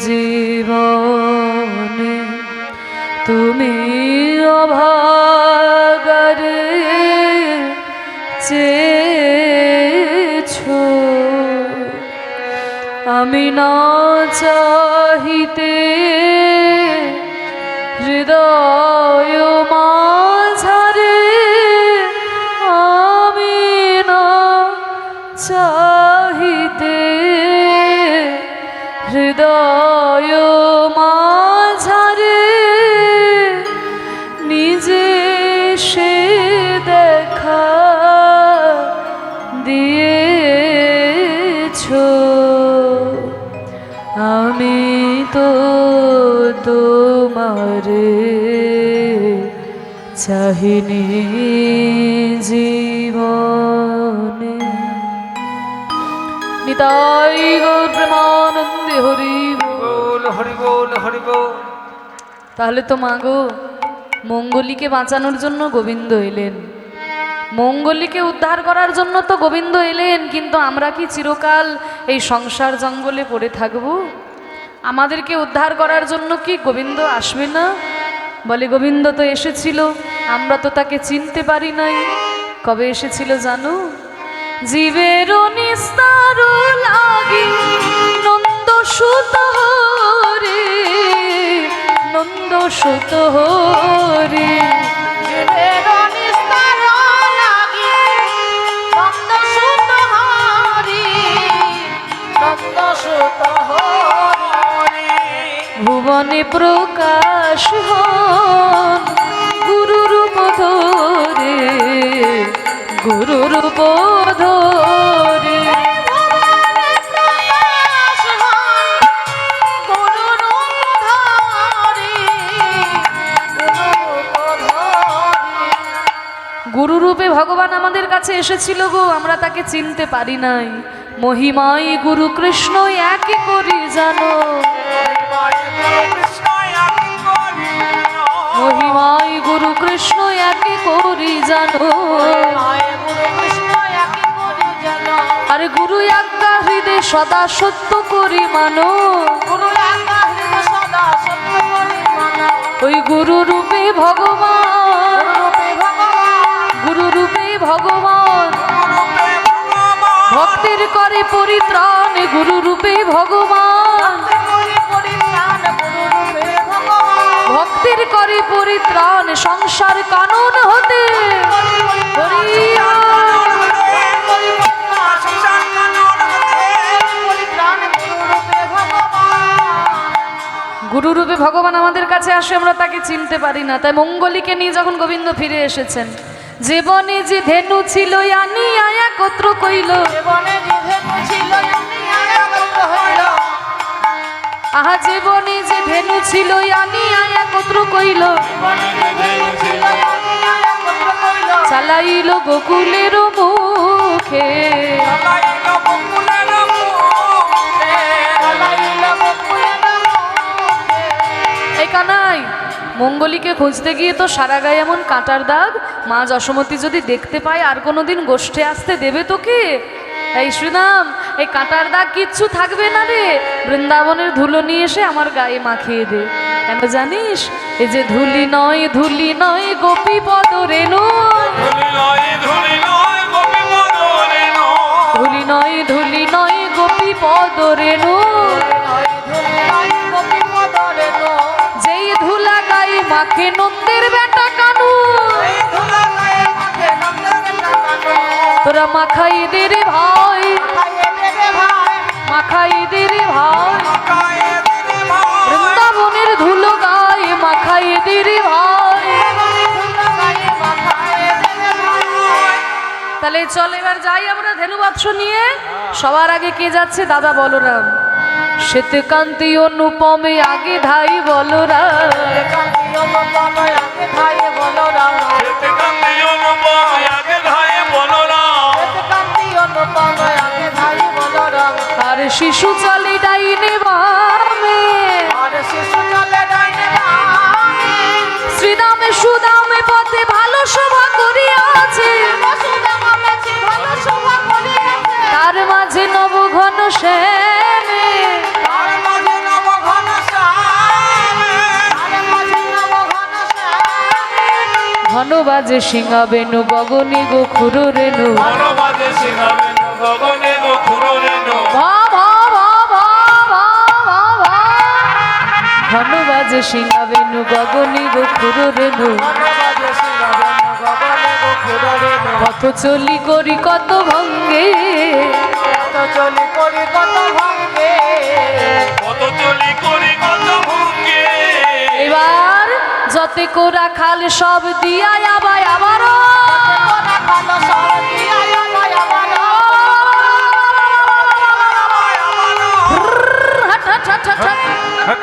জীবনে, তুমি অভাগারে চেয়েছো, আমি না চাহিতে হৃদয় মাঝারে, আমি না চাহিতে হৃদয় মাঝারে, নিজে সে দেখা দিয়েছো, আমি তো তোমারে চাহিনি জীবনে। নিতাই গৌর প্রেমানন্দে হরি বল হরি বল হরি বল। তাহলে তো মাগো মঙ্গলীকে বাঁচানোর জন্য গোবিন্দ এলেন, মঙ্গলীকে উদ্ধার করার জন্য তো গোবিন্দ এলেন, কিন্তু আমরা কি চিরকাল এই সংসার জঙ্গলে পড়ে থাকব? আমাদেরকে উদ্ধার করার জন্য কি গোবিন্দ আসবে না? বলে গোবিন্দ তো এসেছিল, আমরা তো তাকে চিনতে পারি নাই। কবে এসেছিল জানো? জীবের নিস্তার লাগি নন্দ সুত রে, নন্দ সুত রে, ভুবনে প্রকাশ হন গুরু রূপ ধরে, গুরু রূপ ধরে, গুরু রূপে ভগবান আমাদের কাছে এসেছিল গো, আমরা তাকে চিনতে পারি নাই। মহিমাই গুরু কৃষ্ণ একই করি জানো, মহিমাই গুরু কৃষ্ণ একই করি জানো, আরে গুরু আজ্ঞা হৃদয় সদা সত্য করি মানো, ওই গুরু রূপে ভগবান, গুরু রূপে ভগবান ভক্তের করে পরিত্রাণ, গুরু রূপে ভগবান ভক্তের করে পরিত্রাণ, সংসার কানন হতে গুরু রূপে ভগবান আমাদের কাছে আসে, আমরা তাকে চিনতে পারি না। তাই মঙ্গলীকে নিয়ে যখন গোবিন্দ ফিরে এসেছেন, জীবনে যে ধেনু ছিল আনি আয়া কত্র কইল, আহা জীবনে যে ধেনু ছিল আনি আয়া কত্র কইল, চালাইল গোকুলের মুখে, এই কানাই মঙ্গলীকে খুঁজতে গিয়ে তো সারা গায়ে এমন কাঁটার দাগ, মা যশোমতী যদি দেখতে পায় আর কোনোদিন গোষ্ঠে আসতে দেবে তোকে? এই শ্রীরাম, এই কাঁটার দাগ কিচ্ছু থাকবে না রে, বৃন্দাবনের ধুলো নিয়ে এসে আমার গায়ে মাখিয়ে দে। কেন জানিস? এই যে ধুলি নয় ধুলি নয় গোপী পদ রেণু, ধুলি নয় ধুলি নয় গোপী পদ রেণু, যেই ধুলা গায়ে মাখে নন্দের বেটা কানু, তোরা মাখাই দে রে ভাই, মাখাই দে রে ভাই, বৃন্দাবনের ধুলো গায়ে মাখাই দে রে ভাই। তাহলে চল এবার যাই আমরা ধেনুবাৎস নিয়ে। সবার আগে কে যাচ্ছে? দাদা বলরাম। শ্বেতকান্তি অনুপমে আগে ধাই বলরাম, আগে ধাই বলরাম, আর শিশু চলে ডাইনে বামে, আর শিশু চলে ডাইনে বামে, শ্রীদামে সুদামে পথে ভালো শোভা করিয়াছে, সুদামা বেছে ভালো শোভা করিয়াছে, তার মাঝে নব ঘন শ্যামে, তার মাঝে নব ঘন শ্যামে, তার মাঝে নব ঘন শ্যামে, ঘন বাজে সিংহা বেনু গগনে গো খুরো রেণু, মানবাদে সিংহাবেন গগনে গো খুরো রেণু। ভা ভা ভা ভা ভা ভা ভা। ঘন বাজে সিংহা বেনু গগনে গো খুরো রেণু, ধন্যবাদে সিংহাবেন গগনে গো খুরো রেণু, পথ চলি করি কত ভঙ্গে, এত চলি করি কত ভঙ্গে, কত চলি করি কত ভঙ্গে। এবার যতে কোরা খাল সব দিয়া আবাই আবারও কোনা ভালো সব দিয়া আমায় আমারও, হাট, হাট, হাট, হাট, হাট।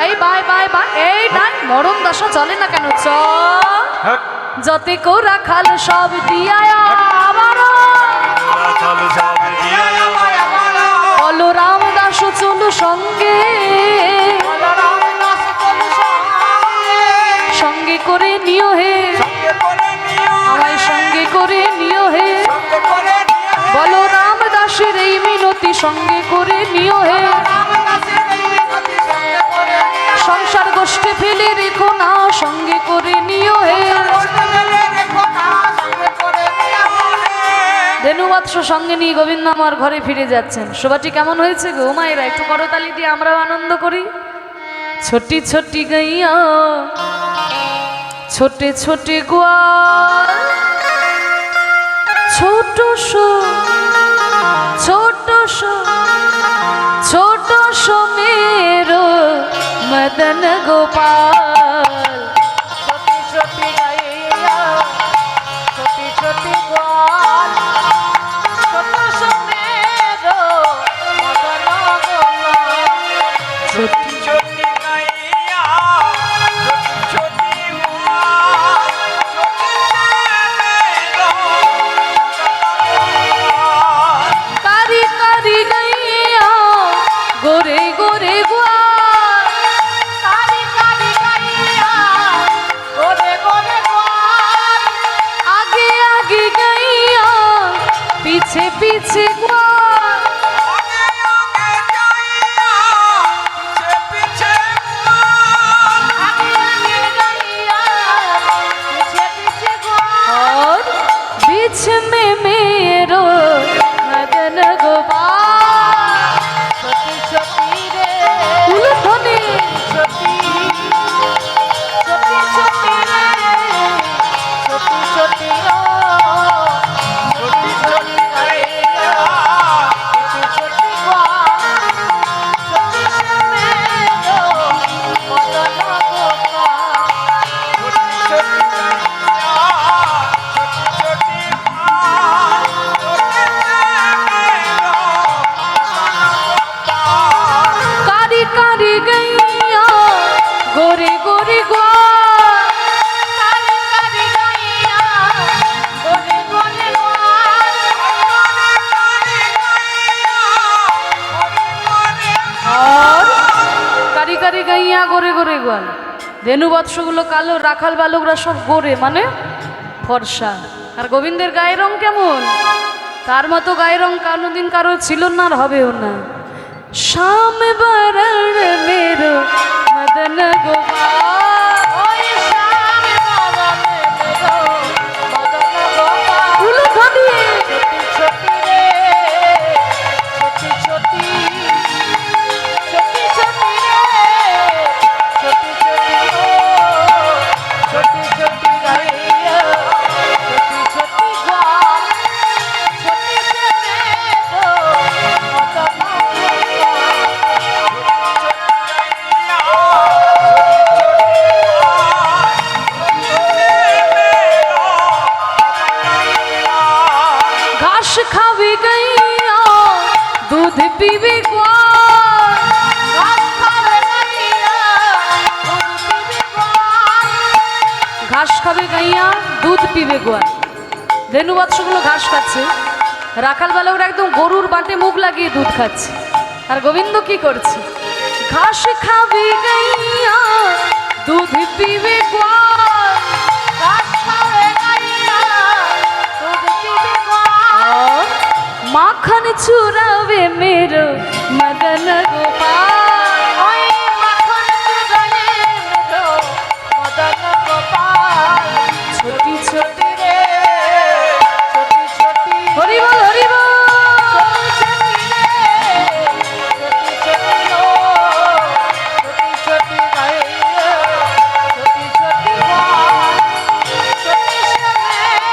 এই বাই বাই বাই এই নাই মরম দশা চলে না কেন চ যতে কোরা খাল সব দিয়া আবারও রাখাল সব দিয়া আমায় আমারও, বলো রামদাস চলু সঙ্গে, বলো রামদাস চলু সঙ্গে, সঙ্গে করে নিও হে, সঙ্গে করে নিও, আমায় সঙ্গে করে নিও হে, সঙ্গে করে নিও, বলো রামদাসের এই মিনতি সঙ্গে করে নিও হে, রামদাসের এই মিনতি সঙ্গে করে নিও, সংসার গোষ্ঠী ফেলে রেখো না সঙ্গে করে নিও হে। করতে গেলে রেখো না, সঙ্গে করে নিও হে। ধেনুবৎস সঙ্গে নিয়ে গোবিন্দ আমার ঘরে ফিরে যাচ্ছেন। শোভাটি কেমন হয়েছে গো মায়েরা? একটু করতালি দিয়ে আমরাও আনন্দ করি। ছোটি ছোটি গাইয়া ছোটে ছোটে গোয়াল, ছোট সো ছোট সো ছোট সো মেরো মদন গোপাল, ছোটি ছোটি গাইয়া, ছোটি ছোটি গোয়াল, ছোট সোমেরো মদন গোপাল। ছোটি ছোটি গাইয়া ছোটি ছোটি গোয়াল, ছোটি মেলো কারি কারি গাইয়া গোরে গোরে গোয়াল, কারি কারি গাইয়া, গোরে গোরে গোয়াল, আগে আগে গাইয়া পিছে পিছে গোয়াল, আগে আগে গাইয়া, পিছে পিছে গোয়াল। और बीच में मेरो मदन गोपाल, ছোটি ছোটি রে, উলুধ্বনি ছোটি ছোটি ছোটি রে, ছোটি ছোটি ও, ছোটি ছোটি গাইয়া, ছোটি ছোটি গোয়াল, ছোটি সোমেরো মদন গোপাল। कारी कारी गैया गोरे गोरे गोवाल, কারি কারি গাইয়া, গোরে গোরে গোয়াল, और कारी कारी गैया गोरे गोरे गोवाल। ধেনু বৎসগুলো কালো, রাখাল বালকরা সব গোরে মানে ফর্সা। আর গোবিন্দের গায়ের রং কেমন? তার মতো গায়ের রং কোনোদিন কারো ছিল না আর হবেও না। শ্যাম বরণ মেরো মদন গোপাল, ওই শ্যাম বরণ মেরো মদন গোপাল। উলুধ্বনি ছোটি ছোটি রে, ছোটি ছোটি, ছোটি ছোটি রে, ছোটি ছোটি ও, ছোটি ছোটি গাইয়া, ছোটি ছোটি গোয়াল, ছোটি সোমেরো মদন घास खावे गैया दूध पीवे ग्वाल, ঘাস খাবে গাইয়া, দুধ পিবে গোয়াল। ঘাস খাবে গাইয়া দুধ পিবে গোয়াল। ধেনু বাচ্চাগুলো ঘাস খাচ্ছে, রাখাল বালকরা একদম গরুর বাটে মুখ লাগিয়ে দুধ খাচ্ছে। আর গোবিন্দ কি করছে? ঘাস খাবে গাইয়া, দুধ পিবে গোয়াল, ঘাস খাবে গাইয়া, দুধ পিবে গোয়াল। মাখন চুরাবে মেরো মদন গোপাল। ওই মাখন চুরাবে মেরো মদন গোপাল। ছোটি ছোটি রে ছোটি ছোটি, হরি বল হরি বল। ছোটি রে ছোটি ছোটি ও, ছোটি ছোটি গাইয়া, ছোটি ছোটি গোয়াল। ছোটি সে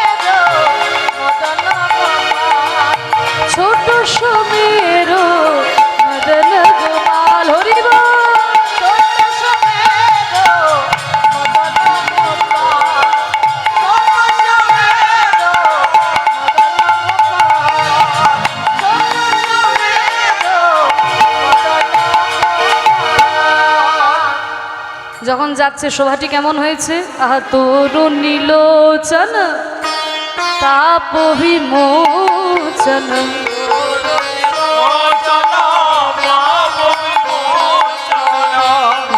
মেরো মদন গোপাল। ছোট সমেরো মদন গোপাল, হরি বল। ছোট সমেরো মদন গোপাল। ছোট সমেরো মদন গোপাল। ছোট সমেরো মদন গোপাল। যখন যাচ্ছে শোভাটি কেমন হয়েছে? আহা তোর নীলোচন তাপ বিমোচন,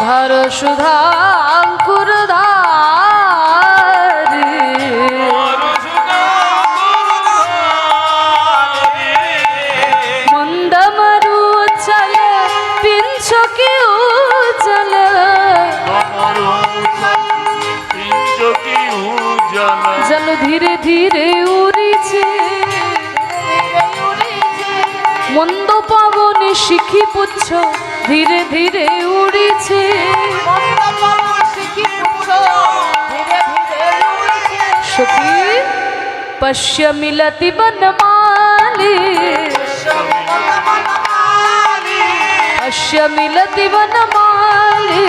ধর সুধাঙ্কুর ধারি, মন্দ মরু চল পিঞ্ছ কি উচল, জল ধীরে ধীরে উড়িছে, মন্দ পবনে শিখি পুচ্ছ ধীরে ধীরে উড়িছে। সখী পশ্য মিলতি বনমালি, পশ্য মিলতি বনমালি,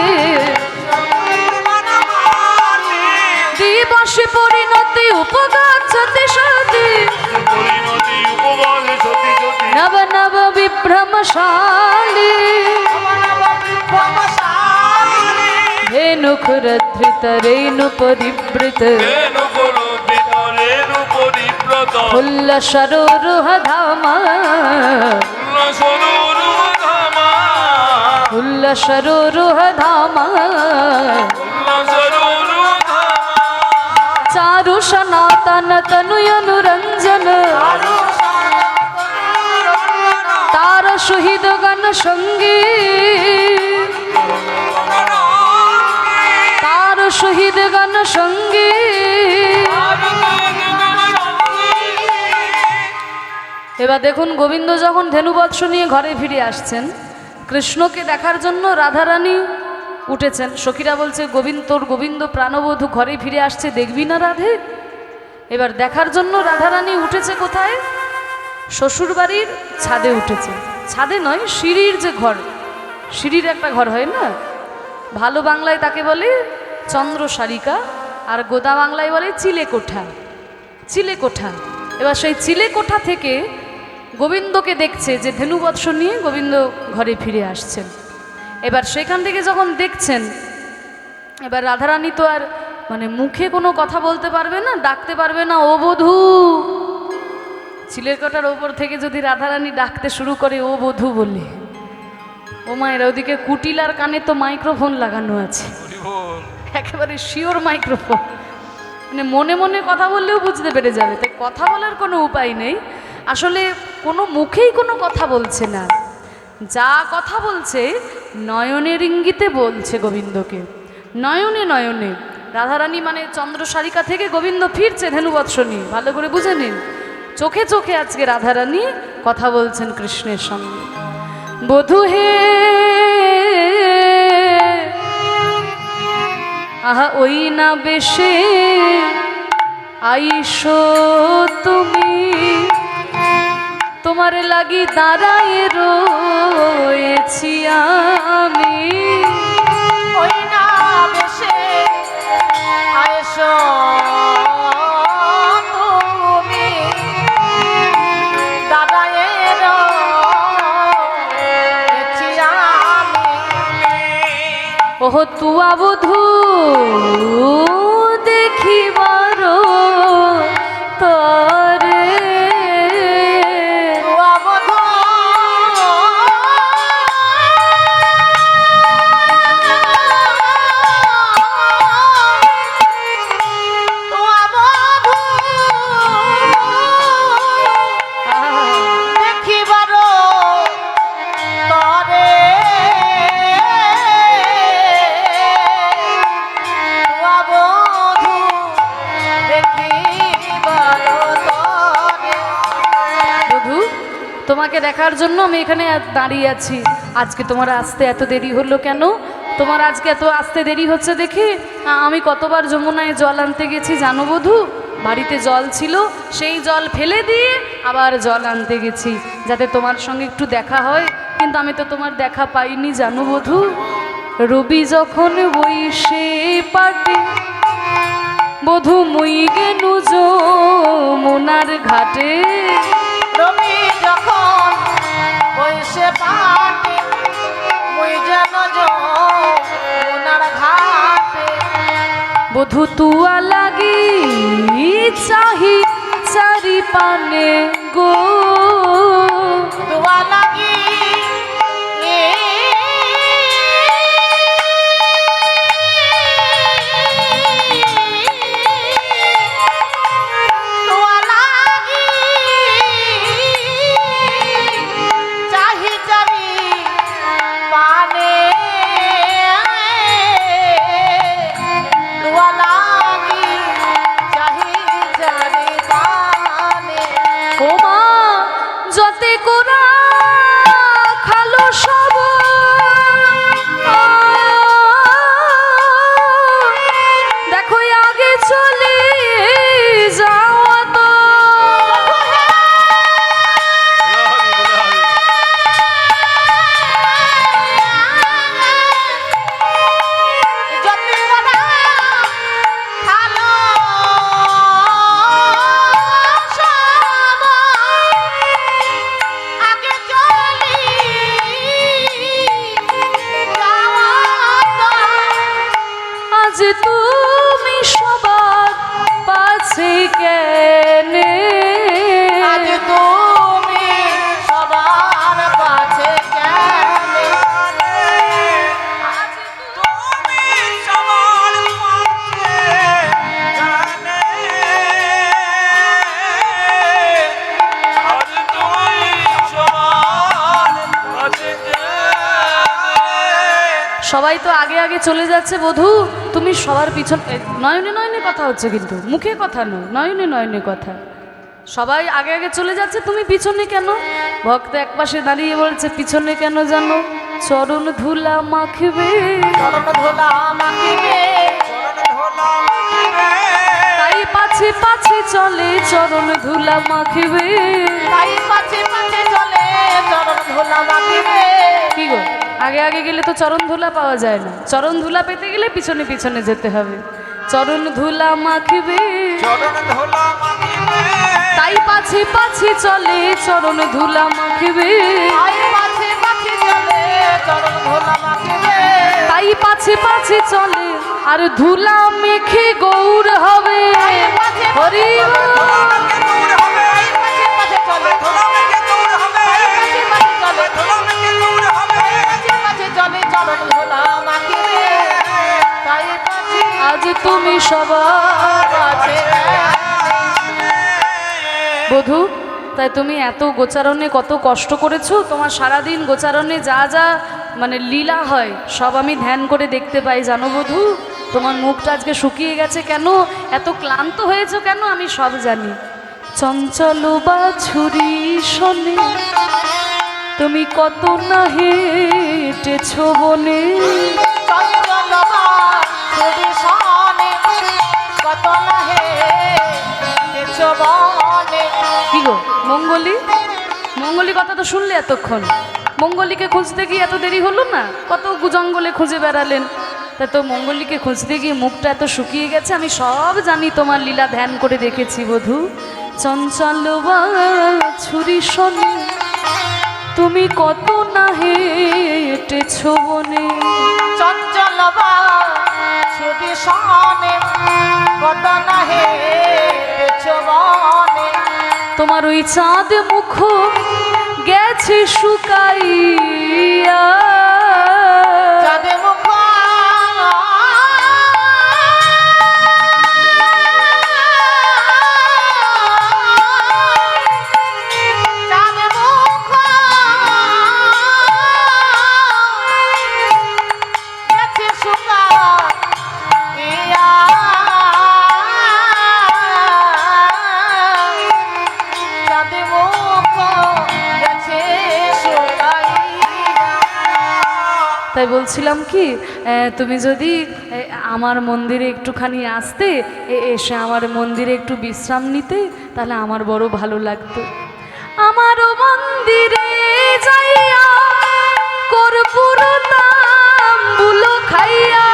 দিবসে পরিণতি উপগাচ্ছতি সতি, নব নব বিভ্রমশালী, ধেনুখুরধৃত রেণু পরিবৃত, ফুল্ল সরোরুহ ধামা, ফুল্ল সরোরুহ ধামা, চারু সনাতন তনুয় অনুরঞ্জন, তার শহীদ গণ সঙ্গী, তার শহীদ গণ সঙ্গী। এবার দেখুন গোবিন্দ যখন ধেনুবৎস নিয়ে ঘরে ফিরে আসছেন, কৃষ্ণকে দেখার জন্য রাধারানী উঠেছেন। সখীরা বলছে তোর গোবিন্দ প্রাণবধূ ঘরে ফিরে আসছে, দেখবি না রাধে? এবার দেখার জন্য রাধারানী উঠেছে কোথায়? শ্বশুর বাড়ির ছাদে উঠেছে। ছাদে নয়, সিঁড়ির যে ঘর, সিঁড়ির একটা ঘর হয় না, ভালো বাংলায় তাকে বলে চন্দ্রসারিকা, আর গোদা বাংলায় বলে চিলেকোঠা। চিলেকোঠা। এবার সেই চিলেকোঠা থেকে গোবিন্দকে দেখছে যে ধেনুবৎস নিয়ে গোবিন্দ ঘরে ফিরে আসছেন। এবার সেখান থেকে যখন দেখছেন, এবার রাধারানী তো আর মানে মুখে কোনো কথা বলতে পারবে না, ডাকতে পারবে না ও বধূ। চিলেকোঠার ওপর থেকে যদি রাধারানী ডাকতে শুরু করে ও বধূ বলে, ও মায়ের ওদিকে কুটিলার কানে তো মাইক্রোফোন লাগানো আছে, একেবারে শিওর মাইক্রোফোন, মানে মনে মনে কথা বললেও বুঝতে পেরে যাবে। তাই কথা বলার কোনো উপায় নেই, আসলে কোনো মুখেই কোনো কথা বলছে না, যা কথা বলছে নয়নের ইঙ্গিতে বলছে গোবিন্দকে, নয়নে নয়নে। রাধারানী মানে চন্দ্রসারিকা থেকে গোবিন্দ ফিরছে ধেনুবৎস নিয়ে, ভালো করে বুঝে নিন। চোখে চোখে আজকে রাধারানী কথা বলছেন কৃষ্ণের সঙ্গে। বধূ হে আহা ওই না বেশে আইসো তুমি, তোমার লাগি দাঁড়ায় রয়েছি আমি। ওই না বেশে আইসো তুমি, দাদায়ের দেখছি আমি। ওহ তুয়া বধূ দেখিবার তরে, তুয়া বধূ দেখার জন্য আমি এখানে দাঁড়িয়ে আছি। আজকে তোমার আসতে এত দেরি হলো কেন? তোমার আজকে এত আসতে দেরি হচ্ছে দেখি আমি কতবার যমুনায় জল আনতে গেছি জানো বধূ? বাড়িতে জল ছিল, সেই জল ফেলে দিয়ে আবার জল আনতে গেছি যাতে তোমার সঙ্গে একটু দেখা হয়, কিন্তু আমি তো তোমার দেখা পাইনি জানো বধূ। রবি যখন বইসে পাটে বধূ মুই গেনু যমুনার ঘাটে। রবি যখন বইসে পাটে মুই যেন যমুনার ঘাটে। বধূ তুয়া লাগি চাহি চারি পানে গো, দুয়া লাগি দুয়া লাগি চাহি চারি পানে। দুয়া লাগি চাহি চারি পানে। ও মা যতে কোরা খালো সব দেখো আগে চলে যাওয়া তো। যতে কোরা খালো সব আগে চলি যাওয়া তো। আজ তুমি সবার পাছে কেনে, আজ তুমি সবার কাছে কেনে। আজ তুমি সবার কাছে কেনে। আজ তুমি সবার কাছে সবাই তো আগে আগে চলে যাচ্ছে বধূ, তুমি সবার পিছন নয়নে নয়নে কথা হচ্ছে, কিন্তু মুখে কথা নয়, নয়নে নয়নে কথা। সবাই আগে আগে চলে যাচ্ছে, তুমি পিছনে কেন? ভক্ত একপাশে দাঁড়িয়ে বলছে পিছনে কেন জানো? চরণ ধুলা মাখবে চরণ ধুলা মাখিবে। চরণ ধুলা মাখিবে। তাই পাছে পাছে চলে চরণ ধুলা মাখবে। তাই পাছে পাছে চলে চরণ ধুলা মাখিবে। কি গো, আগে আগে গেলে তো চরণ ধুলা পাওয়া যায় না, চরণ ধুলা পেতে গেলে পিছনে পিছনে যেতে হবে। চরণ ধুলা মাখবে চরণ ধুলা মাখিবে। তাই পাছে পাছে চলে চরণ ধুলা মাখবে। তাই পাছে পাছে চলে চরণ ধুলা মাখিবে। তাই পাছে পাছে চলে আর ধুলা মেখে গৌর হবে। তাই পাছে পাছে হরি চলে বল। ধুলা মেখে গৌর হবে। তাই পাছে পাছে চলে ধুলা মেখে গৌর হবে। তাই পাছে পাছে চলে ধুলা মেখে গৌর হবে। তাই পাছে পাছে চলে চরণ ধুলা মাখিবে। তাই পাছে আজ তুমি সবার পাছে বধূ, তাই তুমি এত গোচারণে কত কষ্ট করেছো, তোমার সারাদিন গোচারণে যা যা মানে লীলা হয় সব আমি ধ্যান করে দেখতে পাই জানো বধূ। তোমার মুখটা আজকে শুকিয়ে গেছে কেন, এত ক্লান্ত হয়েছো কেন, আমি সব জানি। চঞ্চল বা ছুরি শোনে তুমি কত না হেঁটেছো বনে। চঞ্চল ছুরি শনে কত লাহে বনে। কি গো মঙ্গলি, মঙ্গলি কথা তো শুনলে এতক্ষণ, মঙ্গলিকে খুঁজতে গিয়ে এত দেরি হলো না? কত জঙ্গলে খুঁজে বেড়ালেন, তা তো মঙ্গলিকে খুঁজতে গিয়ে মুখটা এত শুকিয়ে গেছে, আমি সব জানি, তোমার লীলা ধ্যান করে দেখেছি বধূ। চঞ্চল ছুরি শোনে তুমি কত না হেঁটেছো বনে। চঞ্চল ছুরি শনে কত লাহে বনে। তোমার ওই চাঁদ মুখ গেছে শুকাইয়া। চাঁদে মুখ চাঁদে মুখ গেছে শুকাইয়া। চাঁদে মুখ গেছে তাই বলছিলাম কি তুমি যদি আমার মন্দিরে একটুখানি আসতে, এসে আমার মন্দিরে একটু বিশ্রাম নিতে, তাহলে আমার বড় ভালো লাগতো। আমারও মন্দিরে যাইয়া কর্পূর তাম্বুল খাইয়া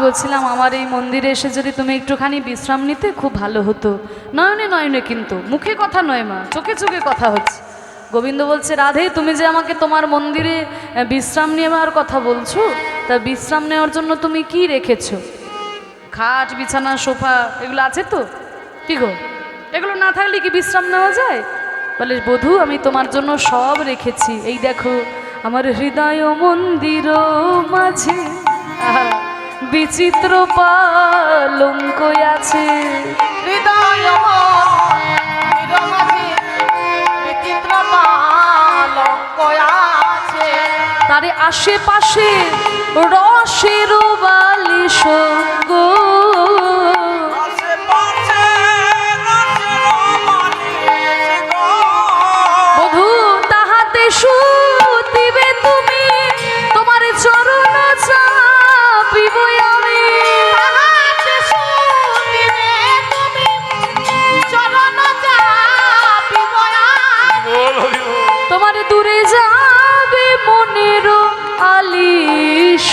বলছিলাম আমার এই মন্দিরে এসে যদি তুমি একটুখানি বিশ্রাম নিতে খুব ভালো হতো। নয়নে নয়নে, কিন্তু মুখে কথা নয় মা, চোখে চোখে কথা হচ্ছে। গোবিন্দ বলছে, রাধে তুমি যে আমাকে তোমার মন্দিরে বিশ্রাম নেওয়ার কথা বলছো, তা বিশ্রাম নেওয়ার জন্য তুমি কি রেখেছো? খাট, বিছানা, সোফা এগুলো আছে তো? কি গো, এগুলো না থাকলে কি বিশ্রাম নেওয়া যায়? বলে, বধূ আমি তোমার জন্য সব রেখেছি। এই দেখো আমার হৃদয় মন্দির মাঝে বিচিত্র পালঙ্ক আছে। হৃদয় মাঝে বিচিত্র পালঙ্ক আছে। তারে আশেপাশে রসের বালিশ গো, বধূ তাহাতে শুতিবে তুমি, তোমার চরণ চাপিব আমি। তাহাতে শুতিবে তুমি, চরণ চাপিব আমি। তোমার দূরে যাবে মনের আলিশ,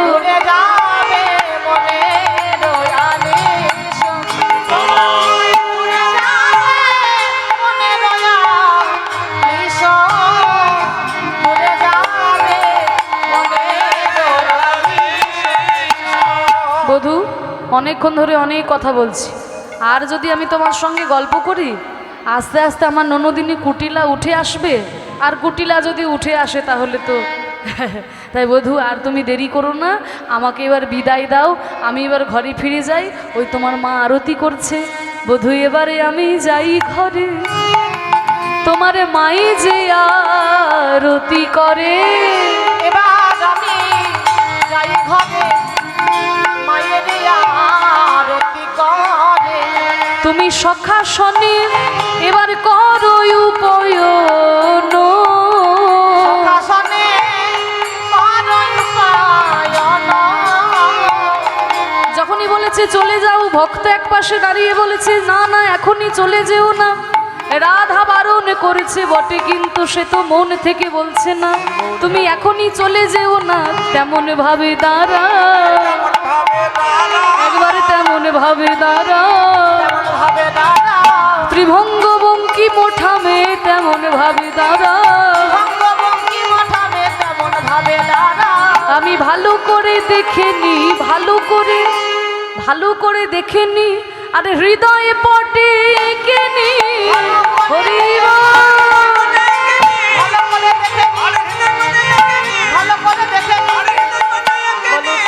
দূরে যাবে মনের আলিশ, দূরে যাবে মনের আলিশ, দূরে যাবে মনের আলিশ। বধূ অনেকক্ষণ ধরে অনেক কথা বলছি, আর যদি আমি তোমার সঙ্গে গল্প করি, আস্তে আস্তে আমার ননদিনী কুটিলা উঠে আসবে, আর কুটিলা যদি উঠে আসে তাহলে তো তাই বধূ আর তুমি দেরি করো না, আমাকে এবার বিদায় দাও, আমি এবার ঘরে ফিরে যাই। ওই তোমার মা আরতি করছে। বধূ এবারে আমি যাই ঘরে, তোমার মাই যে আরতি করে। এবার আমি যাই ঘরে, মায়ের আরতি করে। তুমি সখা শনি এবার করো উপয়ন, সকাশনে করো উপায়ন। যখনই বলেছে চলে যাও, ভক্ত এক পাশে দাঁড়িয়ে বলেছে, না না এখনই চলে যেও না। রাধা বারণ করেছে বটে, কিন্তু সে তো মন থেকে বলছে না, তুমি এখনই চলে যেও না। তেমন ভাবে দাঁড়া, একবারে তেমন ভাবে দাঁড়া, তেমন ভাবে দাঁড়া, ত্রিভঙ্গ বঙ্কি মোঠামে তেমন ভাবে দাঁড়া। ভঙ্গভঙ্গি মাথামে তেমন ভাবে দাঁড়া। আমি ভালো করে দেখে নি, ভালো করে দেখে নি, আর হৃদয়ে পটে এঁকে নি। হরি বল। ভালো করে দেখে, ভালো করে দেখে, বলি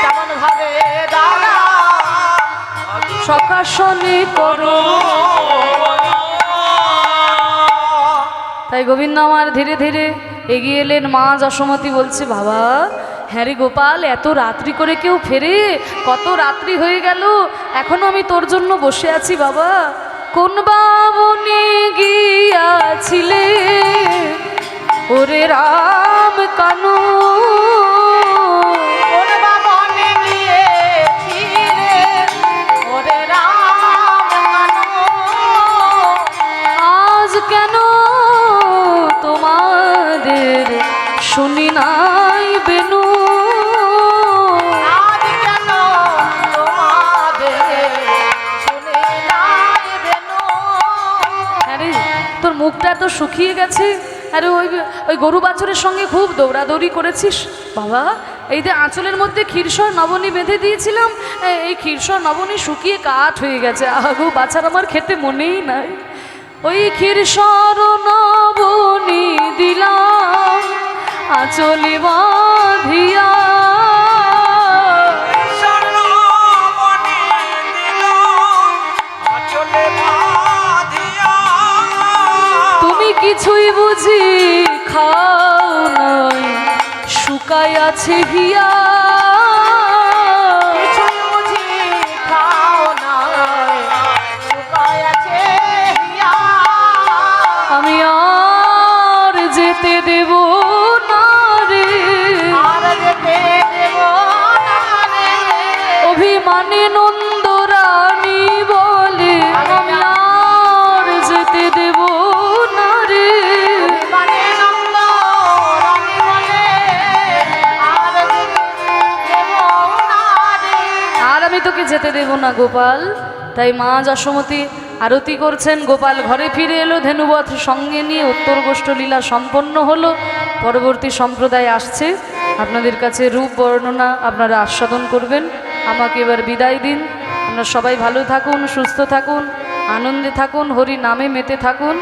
তেমন ভাবে দাঁড়া। সকাশনে করো। তাই গোবিন্দ আমার ধীরে ধীরে এগিয়ে এলেন। মা যশোমতী বলছে, বাবা হ্যাঁ রে গোপাল, এত রাত্রি করে কেউ ফেরে? কত রাত্রি হয়ে গেল, এখনো আমি তোর জন্য বসে আছি বাবা। কোন বাবনে গিয়াছিলে ওরে রাম কানু, কোন বাবনে গিয়েছিলে ওরে রাম কানু। আজ কেন তোমাদের শুনি নাই বেনু, আজ কেন তোমাদের শুনে নাই বেনু। আরে তোর মুখটা এত শুকিয়ে গেছে, আরে ওই ওই গরু বাছুরের সঙ্গে খুব দৌড়াদৌড়ি করেছিস বাবা। এই যে আঁচলের মধ্যে ক্ষীরসর নবনী বেঁধে দিয়েছিলাম, এই ক্ষীরসর নবনী শুকিয়ে কাঠ হয়ে গেছে, আগু বাছার আমার খেতে মনেই নাই। ওই ক্ষীরসর নবনী দিলাম আঁচলে বাঁধিয়া, তুমি কিছুই বুঝি খাও নাই শুকাই আছে হিয়া, কিছুই বুঝি খাও নাই শুকায় আছে হিয়া। আমি আর যেতে দেব না রে, আর যেতে দেব না রে। অভিমানে নন্দরানী বলে আমি আর যেতে দেব না রে। মানে নন্দ রানী বলে আর যেতে দেব না রে। আর আমি তোকে যেতে দেব না গোপাল। তাই মা যশোমতী আরতি করছেন, গোপাল ঘরে ফিরে এলো, ধেনুবধ সঙ্গে নিয়ে উত্তর গোষ্ঠলীলা সম্পন্ন হলো। পরবর্তী সম্প্রদায় আসছে, আপনাদের কাছে রূপ বর্ণনা আপনারা আস্বাদন করবেন। আমাকে এবার বিদায় দিন। আপনারা সবাই ভালো থাকুন, সুস্থ থাকুন, আনন্দে থাকুন, হরি নামে মেতে থাকুন।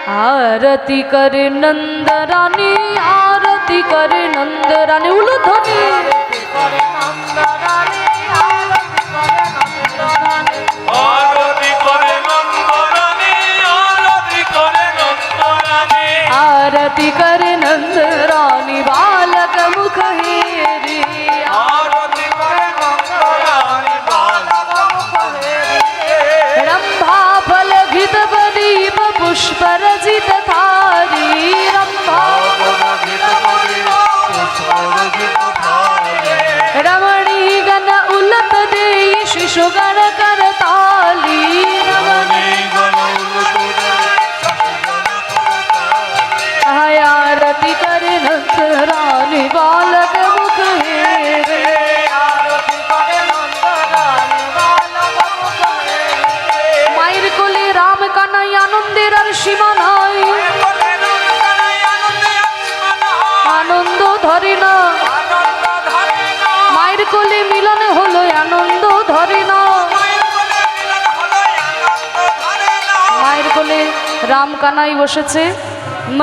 आरती करे नंद रानी, आरती करे नंद रानी, उलूध्वनि করে নন্দ রানী, আরতি করে নন্দ রানী। আরতি করে নন্দরানী, আরতি করে নন্দরানী। आरती करे नंद रानी, बालक मुख हेरी, আরতি করে নন্দরানী, বালক মুখ হেরি। रंभा फल घित बरीब पुष्प रजित थारी, रंभा रमणी गण उलत दे शिशु गण कर ताली, रमणी आरती करे नंद रानी, बालक मुख हेरे, আরতি করে নন্দ রানী, বালক মুখ হেরি। মায়ের কোলে রাম কানাই আনন্দের আর সীমা নাই, আনন্দ ধরে না, মায়ের কোলে মিলন হলো আনন্দ ধরে না। মায়ের কোলে রাম কানাই বসেছে,